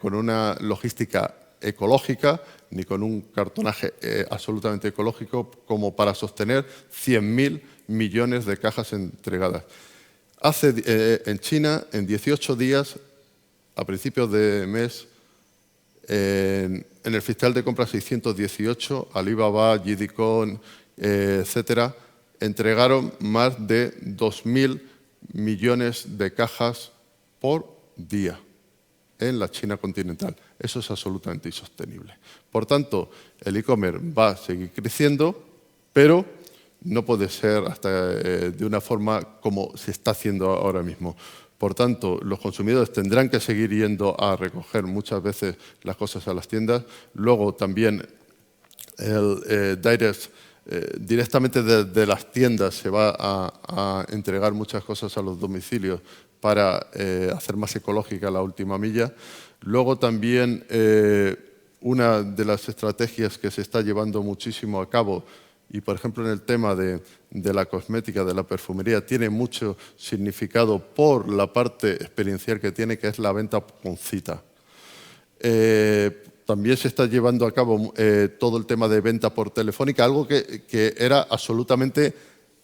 con una logística ecológica, ni con un cartonaje absolutamente ecológico como para sostener 100.000 millones de cajas entregadas. En China, en 18 días, a principios de mes, en el fiscal de compra 618, Alibaba, JD.com, etcétera, entregaron más de 2.000 millones de cajas por día en la China continental. eso es absolutamente insostenible. Por tanto, el e-commerce va a seguir creciendo, pero no puede ser de una forma como se está haciendo ahora mismo. Por tanto, los consumidores tendrán que seguir yendo a recoger muchas veces las cosas a las tiendas. Luego también el direct, directamente de las tiendas se va a entregar muchas cosas a los domicilios para hacer más ecológica la última milla. Luego también una de las estrategias que se está llevando muchísimo a cabo, y por ejemplo en el tema de la cosmética, de la perfumería, tiene mucho significado por la parte experiencial que tiene, que es la venta con cita. También se está llevando a cabo todo el tema de venta por telefónica, algo que era absolutamente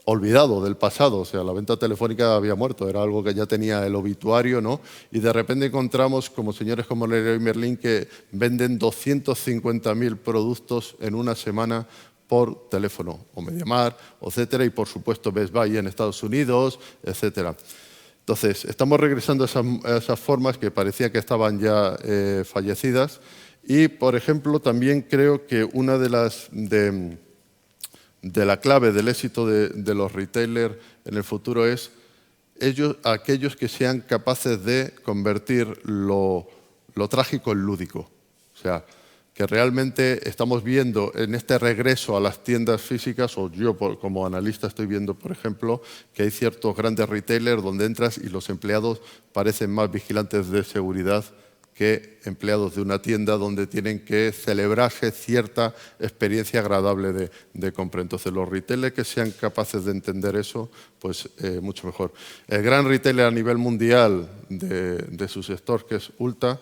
olvidado del pasado. O sea, la venta telefónica había muerto, era algo que ya tenía el obituario, ¿no? Y de repente encontramos como señores como Leroy Merlin que venden 250.000 productos en una semana por teléfono, o MediaMarkt, etcétera, y por supuesto Best Buy en Estados Unidos, etcétera. Entonces, estamos regresando a esas formas que parecía que estaban ya fallecidas. Y, por ejemplo, también creo que una de la clave del éxito de los retailers en el futuro es aquellos que sean capaces de convertir lo trágico en lúdico. O sea, que realmente estamos viendo en este regreso a las tiendas físicas, o yo como analista estoy viendo, por ejemplo, que hay ciertos grandes retailers donde entras y los empleados parecen más vigilantes de seguridad que empleados de una tienda donde tienen que celebrarse cierta experiencia agradable de compra. Entonces, los retailers que sean capaces de entender eso, pues mucho mejor. El gran retailer a nivel mundial de su sector, que es Ulta,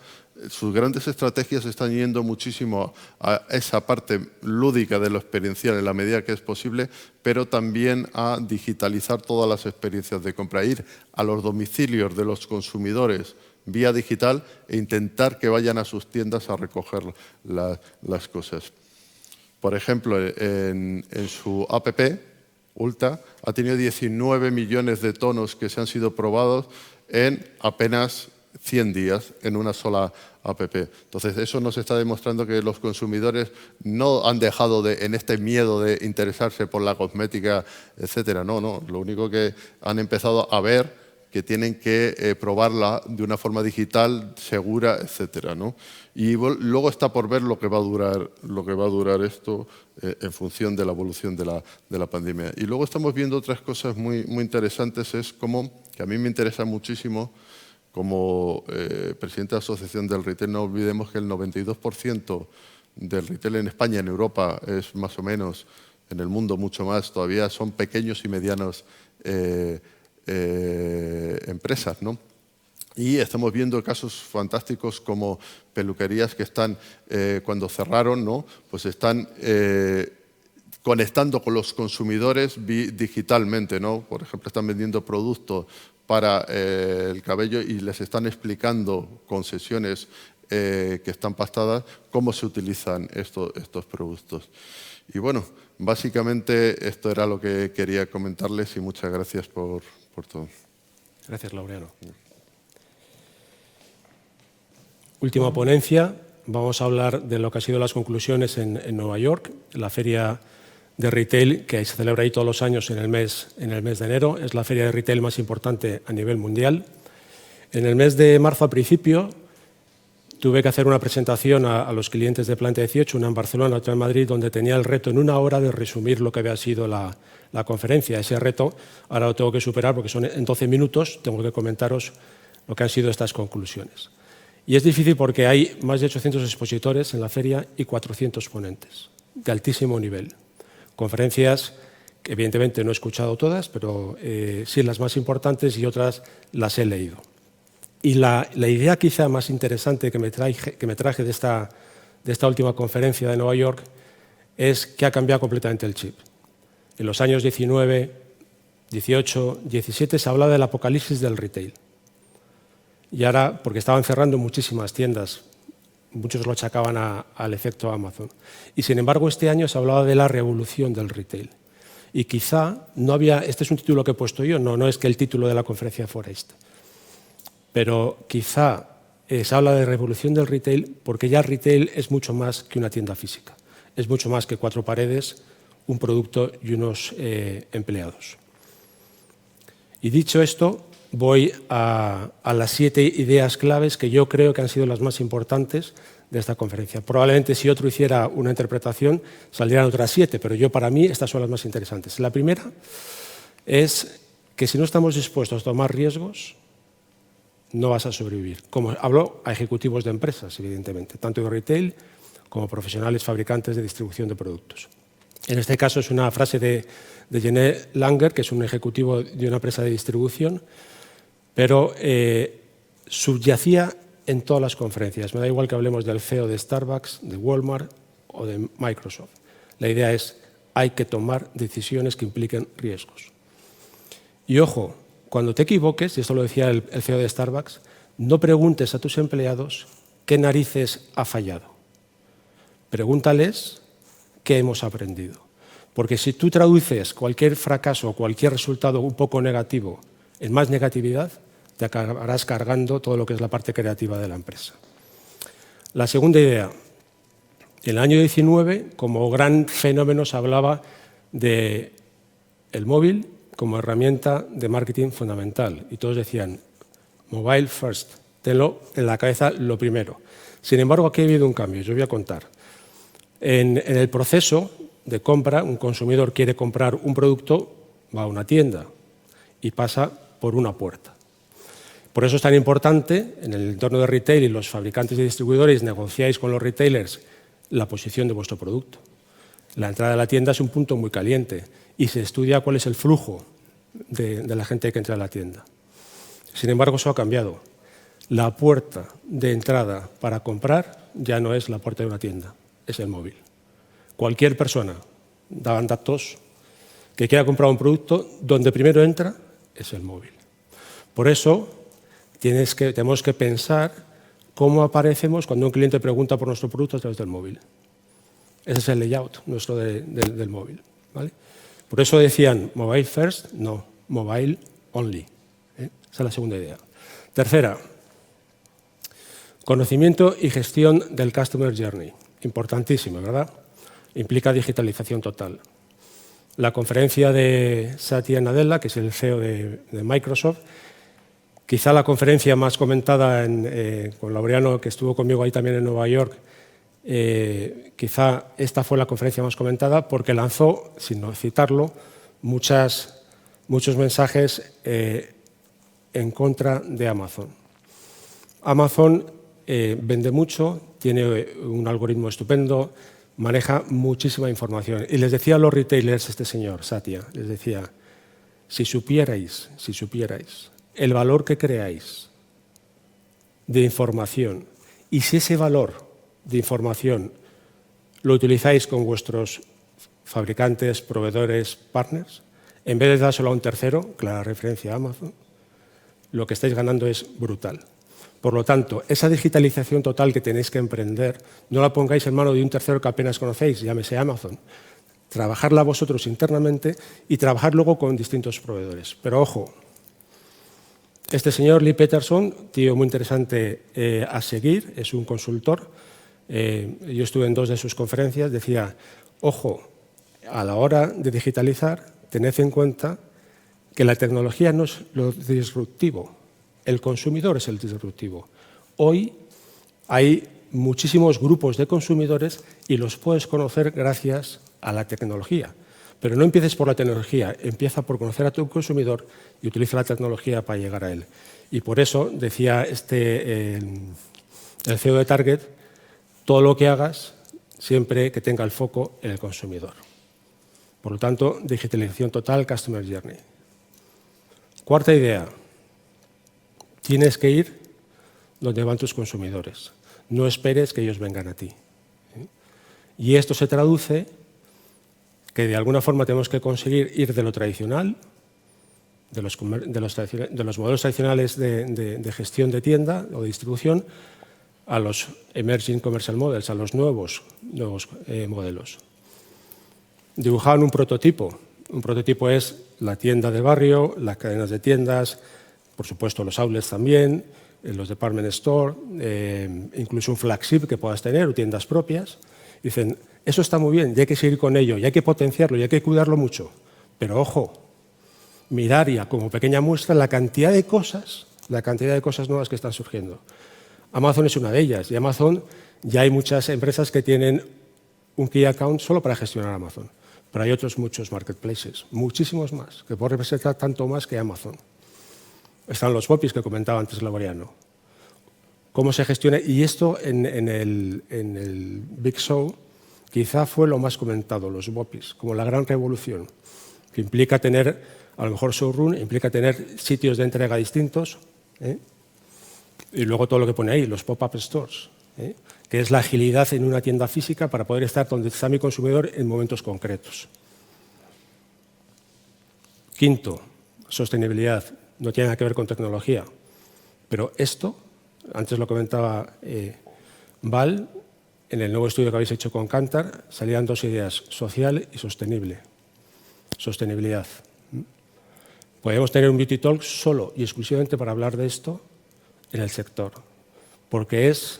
sus grandes estrategias están yendo muchísimo a esa parte lúdica de lo experiencial en la medida que es posible, pero también a digitalizar todas las experiencias de compra, ir a los domicilios de los consumidores vía digital e intentar que vayan a sus tiendas a recoger las cosas. Por ejemplo, en su app, Ulta ha tenido 19 millones de tonos que se han sido probados en apenas 100 días en una sola app. Entonces, eso nos está demostrando que los consumidores no han dejado en este miedo de interesarse por la cosmética, etcétera. No, lo único que han empezado a ver que tienen que probarla de una forma digital, segura, etcétera, ¿no? Y luego está por ver lo que va a durar esto en función de la evolución de la pandemia. Y luego estamos viendo otras cosas muy, muy interesantes, es como, que a mí me interesa muchísimo, como presidente de la Asociación del Retail, no olvidemos que el 92% del retail en España, en Europa, es más o menos, en el mundo mucho más, todavía son pequeños y medianos empresas, ¿no? Y estamos viendo casos fantásticos como peluquerías que están, cuando cerraron, ¿no? Pues están conectando con los consumidores digitalmente, ¿no? Por ejemplo, están vendiendo productos para el cabello y les están explicando con sesiones que están pactadas cómo se utilizan estos productos. Y bueno, básicamente esto era lo que quería comentarles y muchas gracias por todo. Gracias, Laureano. Última ponencia. Vamos a hablar de lo que han sido las conclusiones en Nueva York, la feria de retail que se celebra ahí todos los años en el mes de enero. Es la feria de retail más importante a nivel mundial. En el mes de marzo, al principio, tuve que hacer una presentación a los clientes de Planta 18, una en Barcelona, otra en Madrid, donde tenía el reto en una hora de resumir lo que había sido la conferencia. Ese reto ahora lo tengo que superar porque son en 12 minutos, tengo que comentaros lo que han sido estas conclusiones. Y es difícil porque hay más de 800 expositores en la feria y 400 ponentes de altísimo nivel. Conferencias que evidentemente no he escuchado todas, pero sí las más importantes y otras las he leído. Y la idea quizá más interesante que me traje de esta última conferencia de Nueva York es que ha cambiado completamente el chip. En los años 19, 18, 17 se hablaba del apocalipsis del retail. Y ahora, porque estaban cerrando muchísimas tiendas, muchos lo achacaban al efecto Amazon. Y sin embargo, este año se hablaba de la revolución del retail. Y quizá no había, este es un título que he puesto yo, no es que el título de la conferencia fuera este. Pero quizá se habla de revolución del retail porque ya retail es mucho más que una tienda física. Es mucho más que 4 paredes, un producto y unos empleados. Y dicho esto, voy a las 7 ideas claves que yo creo que han sido las más importantes de esta conferencia. Probablemente si otro hiciera una interpretación saldrían otras 7, pero para mí estas son las más interesantes. La primera es que si no estamos dispuestos a tomar riesgos, no vas a sobrevivir. Como hablo a ejecutivos de empresas, evidentemente, tanto de retail como profesionales fabricantes de distribución de productos. En este caso es una frase de René Langer, que es un ejecutivo de una empresa de distribución, pero subyacía en todas las conferencias. Me da igual que hablemos del CEO de Starbucks, de Walmart o de Microsoft. La idea es, hay que tomar decisiones que impliquen riesgos. Y ojo, cuando te equivoques, y esto lo decía el CEO de Starbucks, no preguntes a tus empleados qué narices ha fallado. Pregúntales qué hemos aprendido. Porque si tú traduces cualquier fracaso o cualquier resultado un poco negativo en más negatividad, te acabarás cargando todo lo que es la parte creativa de la empresa. La segunda idea. En el año 19, como gran fenómeno, se hablaba del móvil como herramienta de marketing fundamental. Y todos decían, mobile first, tenlo en la cabeza lo primero. Sin embargo, aquí ha habido un cambio, yo voy a contar. En el proceso de compra, un consumidor quiere comprar un producto, va a una tienda y pasa por una puerta. Por eso es tan importante, en el entorno de retail y los fabricantes y distribuidores, negociáis con los retailers la posición de vuestro producto. La entrada a la tienda es un punto muy caliente y se estudia cuál es el flujo de la gente que entra a la tienda. Sin embargo, eso ha cambiado. La puerta de entrada para comprar ya no es la puerta de una tienda, es el móvil. Cualquier persona, daban datos, que quiera comprar un producto, donde primero entra es el móvil. Por eso tenemos que pensar cómo aparecemos cuando un cliente pregunta por nuestro producto a través del móvil. Ese es el layout nuestro del móvil, ¿vale? Por eso decían mobile first, no, mobile only. Esa es la segunda idea. Tercera, conocimiento y gestión del customer journey. Importantísimo, ¿verdad? Implica digitalización total. La conferencia de Satya Nadella, que es el CEO de Microsoft, quizá la conferencia más comentada con Laureano, que estuvo conmigo ahí también en Nueva York, quizá esta fue la conferencia más comentada porque lanzó, sin no citarlo, muchos mensajes en contra de Amazon. Amazon vende mucho, tiene un algoritmo estupendo, maneja muchísima información. Y les decía a los retailers, este señor, Satya, les decía, si supierais el valor que creáis de información y si ese valor de información lo utilizáis con vuestros fabricantes, proveedores, partners, en vez de dárselo a un tercero, clara referencia a Amazon, lo que estáis ganando es brutal. Por lo tanto, esa digitalización total que tenéis que emprender, no la pongáis en manos de un tercero que apenas conocéis, llámese Amazon. Trabajarla vosotros internamente y trabajar luego con distintos proveedores. Pero ojo, este señor Lee Peterson, tío muy interesante a seguir, es un consultor. Yo estuve en 2 de sus conferencias, decía, ojo, a la hora de digitalizar, tened en cuenta que la tecnología no es lo disruptivo, el consumidor es el disruptivo. Hoy hay muchísimos grupos de consumidores y los puedes conocer gracias a la tecnología. Pero no empieces por la tecnología, empieza por conocer a tu consumidor y utiliza la tecnología para llegar a él. Y por eso decía el CEO de Target, todo lo que hagas siempre que tenga el foco en el consumidor. Por lo tanto, digitalización total, Customer Journey. Cuarta idea, tienes que ir donde van tus consumidores. No esperes que ellos vengan a ti. Y esto se traduce que de alguna forma tenemos que conseguir ir de lo tradicional, de los modelos tradicionales de gestión de tienda o de distribución, a los emerging commercial models, a los nuevos modelos. Dibujaban un prototipo. Un prototipo es la tienda de barrio, las cadenas de tiendas, por supuesto los outlets también, los department store, incluso un flagship que puedas tener o tiendas propias. Dicen, eso está muy bien y hay que seguir con ello, y hay que potenciarlo y hay que cuidarlo mucho. Pero ojo, mirar ya como pequeña muestra la cantidad de cosas nuevas que están surgiendo. Amazon es una de ellas, y Amazon ya hay muchas empresas que tienen un key account solo para gestionar Amazon. Pero hay otros muchos marketplaces, muchísimos más, que pueden representar tanto más que Amazon. Están los BOPIs que comentaba antes Laureano. Cómo se gestiona, y esto en el Big Show quizá fue lo más comentado, los BOPIs, como la gran revolución, que implica tener, a lo mejor showroom, implica tener sitios de entrega distintos, y luego todo lo que pone ahí, los pop-up stores, que es la agilidad en una tienda física para poder estar donde está mi consumidor en momentos concretos. Quinto, sostenibilidad. No tiene nada que ver con tecnología, pero esto, antes lo comentaba Val, en el nuevo estudio que habéis hecho con Kantar, salían dos ideas, social y sostenible. Sostenibilidad. Podemos tener un Beauty Talk solo y exclusivamente para hablar de esto en el sector, porque es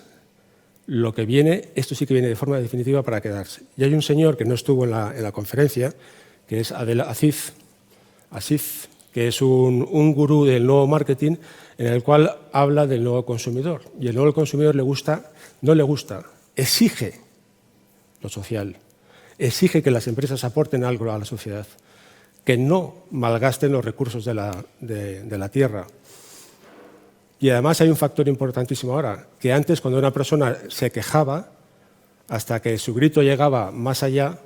lo que viene, esto sí que viene de forma definitiva para quedarse. Y hay un señor que no estuvo en la conferencia, que es Adel Aziz, que es un gurú del nuevo marketing, en el cual habla del nuevo consumidor. Y el nuevo consumidor no le gusta, exige lo social, exige que las empresas aporten algo a la sociedad, que no malgasten los recursos de la tierra. Y además hay un factor importantísimo ahora, que antes cuando una persona se quejaba, hasta que su grito llegaba más allá,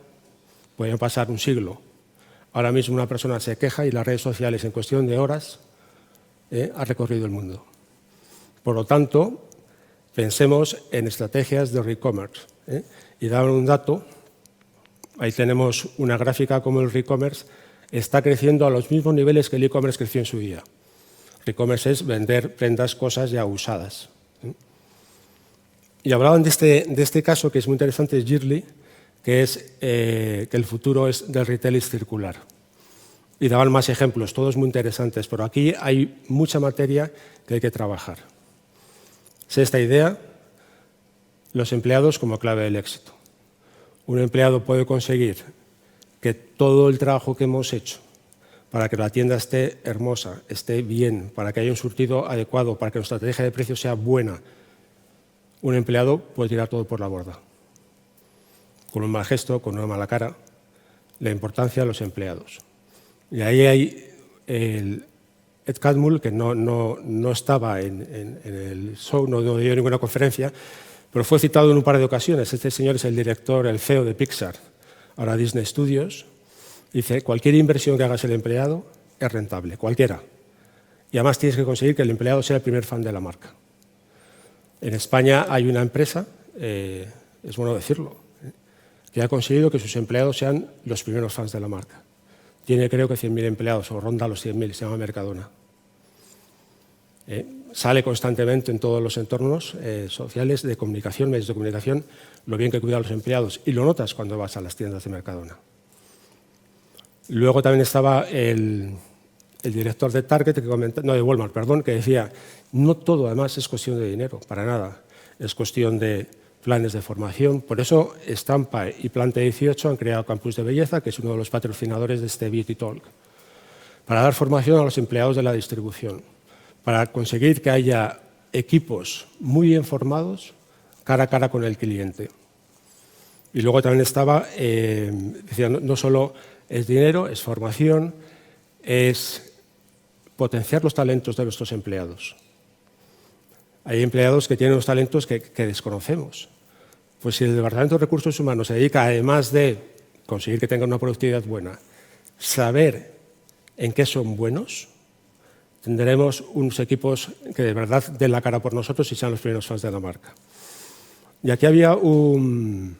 podía pasar un siglo. Ahora mismo una persona se queja y las redes sociales en cuestión de horas ha recorrido el mundo. Por lo tanto, pensemos en estrategias de re-commerce. Y dar un dato, ahí tenemos una gráfica como el re-commerce está creciendo a los mismos niveles que el e-commerce creció en su día. Re-commerce es vender prendas, cosas ya usadas. Y hablaban de este caso que es muy interesante, es Yearly, que es que el futuro es del retail circular. Y daban más ejemplos, todos muy interesantes, pero aquí hay mucha materia que hay que trabajar. Sexta idea, los empleados como clave del éxito. Un empleado puede conseguir que todo el trabajo que hemos hecho para que la tienda esté hermosa, esté bien, para que haya un surtido adecuado, para que nuestra estrategia de precios sea buena, un empleado puede tirar todo por la borda. Con un mal gesto, con una mala cara, la importancia de los empleados. Y ahí hay Ed Catmull, que no estaba en el show, no dio ninguna conferencia, pero fue citado en un par de ocasiones. Este señor es el director, el CEO de Pixar, ahora Disney Studios. Dice, cualquier inversión que hagas el empleado es rentable, cualquiera. Y además tienes que conseguir que el empleado sea el primer fan de la marca. En España hay una empresa, es bueno decirlo, que ha conseguido que sus empleados sean los primeros fans de la marca. Tiene creo que 100.000 empleados o ronda los 100.000, se llama Mercadona. Sale constantemente en todos los entornos sociales de comunicación, medios de comunicación, lo bien que cuida a los empleados. Y lo notas cuando vas a las tiendas de Mercadona. Luego también estaba el director de Target, de Walmart, perdón, que decía, no todo además es cuestión de dinero, para nada. Es cuestión de planes de formación. Por eso Estampa y Planta 18 han creado Campus de Belleza, que es uno de los patrocinadores de este Beauty Talk, para dar formación a los empleados de la distribución, para conseguir que haya equipos muy bien formados cara a cara con el cliente. Y luego también estaba, decía, no solo es dinero, es formación, es potenciar los talentos de nuestros empleados. Hay empleados que tienen los talentos que desconocemos. Pues si el Departamento de Recursos Humanos se dedica, además de conseguir que tengan una productividad buena, saber en qué son buenos, tendremos unos equipos que de verdad den la cara por nosotros y sean los primeros fans de la marca. Y aquí había un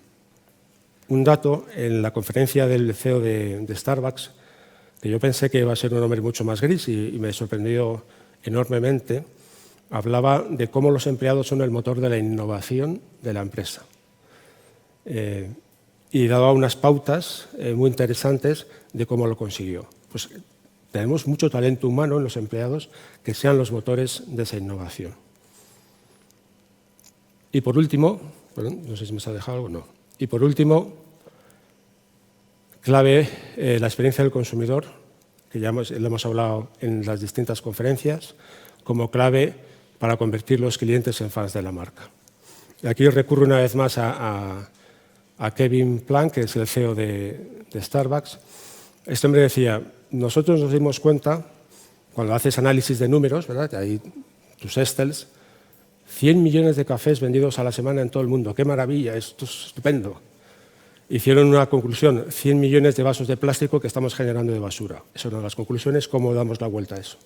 dato en la conferencia del CEO de Starbucks, que yo pensé que iba a ser un hombre mucho más gris y me sorprendió enormemente. Hablaba de cómo los empleados son el motor de la innovación de la empresa. Y daba unas pautas muy interesantes de cómo lo consiguió. Pues tenemos mucho talento humano en los empleados que sean los motores de esa innovación. Y por último, bueno, no sé si me se ha dejado algo, no. Y por último, clave la experiencia del consumidor, que ya lo hemos hablado en las distintas conferencias, como clave para convertir los clientes en fans de la marca. Y aquí recurro una vez más a Kevin Plank, que es el CEO de Starbucks. Este hombre decía, nosotros nos dimos cuenta, cuando haces análisis de números, ¿verdad? Ahí tus Excels, 100 millones de cafés vendidos a la semana en todo el mundo. ¡Qué maravilla! Esto es estupendo. Hicieron una conclusión, 100 millones de vasos de plástico que estamos generando de basura. Esa es una de las conclusiones, ¿cómo damos la vuelta a eso?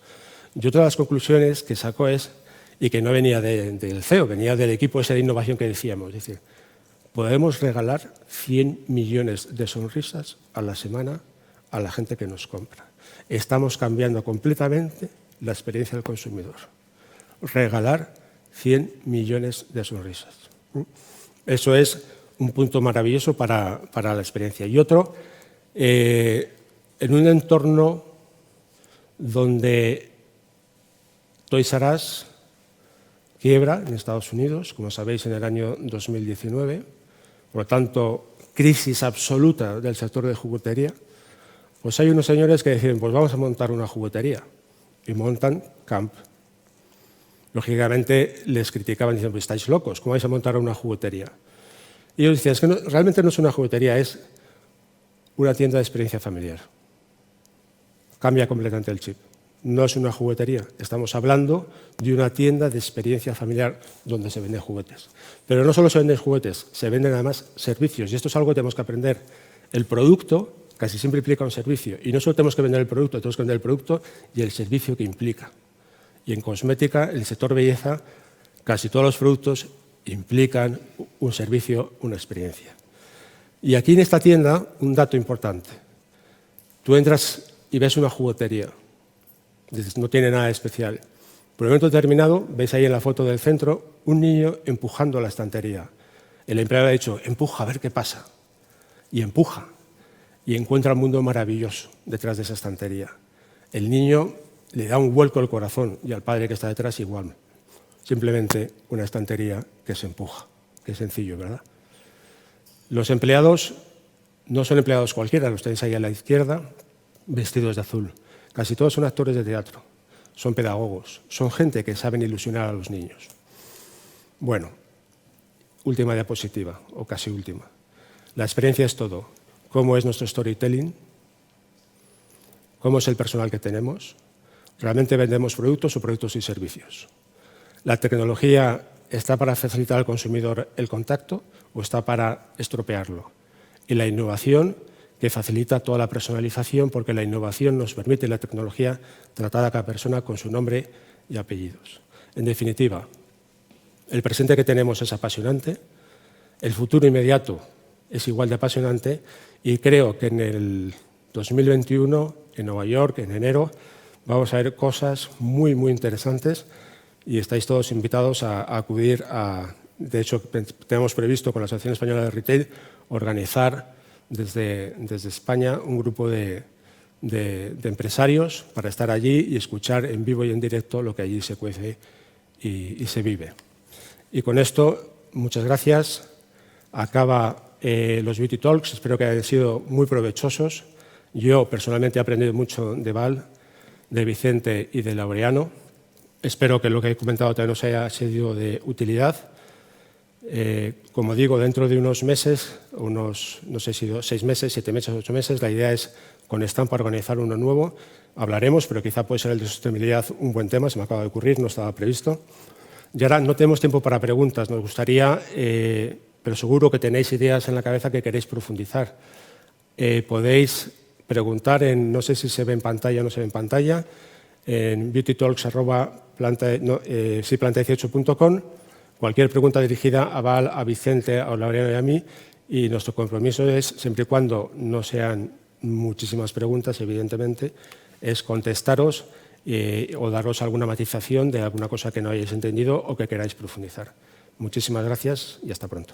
Y otra de las conclusiones que sacó es, y que no venía del CEO, venía del equipo ese de innovación que decíamos, es decir, podemos regalar 100 millones de sonrisas a la semana a la gente que nos compra. Estamos cambiando completamente la experiencia del consumidor. Regalar 100 millones de sonrisas. Eso es un punto maravilloso para la experiencia. Y otro, en un entorno donde Toys R Us quiebra en Estados Unidos, como sabéis, en el año 2019, por lo tanto, crisis absoluta del sector de juguetería, pues hay unos señores que deciden, pues vamos a montar una juguetería, y montan Camp. Lógicamente les criticaban diciendo, pues estáis locos, ¿cómo vais a montar una juguetería? Y ellos decían, es que realmente no es una juguetería, es una tienda de experiencia familiar. Cambia completamente el chip. No es una juguetería, estamos hablando de una tienda de experiencia familiar donde se venden juguetes. Pero no solo se venden juguetes, se venden además servicios, y esto es algo que tenemos que aprender. El producto casi siempre implica un servicio, y no solo tenemos que vender el producto, tenemos que vender el producto y el servicio que implica. Y en cosmética, en el sector belleza, casi todos los productos implican un servicio, una experiencia. Y aquí en esta tienda, un dato importante. Tú entras y ves una juguetería. Dices, no tiene nada de especial. Por un momento determinado, veis ahí en la foto del centro un niño empujando la estantería. El empleado ha dicho, empuja, a ver qué pasa. Y empuja. Y encuentra un mundo maravilloso detrás de esa estantería. El niño le da un vuelco al corazón y al padre que está detrás igual. Simplemente una estantería que se empuja. Qué sencillo, ¿verdad? Los empleados no son empleados cualquiera, los tenéis ahí a la izquierda, vestidos de azul. Casi todos son actores de teatro, son pedagogos, son gente que saben ilusionar a los niños. Bueno, última diapositiva, o casi última. La experiencia es todo. ¿Cómo es nuestro storytelling? ¿Cómo es el personal que tenemos? ¿Realmente vendemos productos o productos y servicios? ¿La tecnología está para facilitar al consumidor el contacto o está para estropearlo? Y la innovación, que facilita toda la personalización, porque la innovación nos permite, la tecnología, tratar a cada persona con su nombre y apellidos. En definitiva, el presente que tenemos es apasionante, el futuro inmediato es igual de apasionante y creo que en el 2021, en Nueva York, en enero, vamos a ver cosas muy, muy interesantes y estáis todos invitados a acudir a... De hecho, tenemos previsto con la Asociación Española de Retail organizar desde España un grupo de empresarios para estar allí y escuchar en vivo y en directo lo que allí se cuece y se vive. Y con esto, muchas gracias. Acaba los Beauty Talks, espero que hayan sido muy provechosos. Yo personalmente he aprendido mucho de Val, de Vicente y de Laureano. Espero que lo que he comentado también os haya sido de utilidad. Como digo, dentro de unos meses, no sé si 6 meses, 7 meses, 8 meses, la idea es con Stampa organizar uno nuevo. Hablaremos, pero quizá puede ser el de sostenibilidad un buen tema, se me acaba de ocurrir, no estaba previsto. Y ahora no tenemos tiempo para preguntas, nos gustaría, pero seguro que tenéis ideas en la cabeza que queréis profundizar. Podéis preguntar en, no sé si se ve en pantalla o no se ve en pantalla, en beautytalks@planta18.com. Cualquier pregunta dirigida a Val, a Vicente, a Laureano y a mí, y nuestro compromiso es, siempre y cuando no sean muchísimas preguntas, evidentemente, es contestaros o daros alguna matización de alguna cosa que no hayáis entendido o que queráis profundizar. Muchísimas gracias y hasta pronto.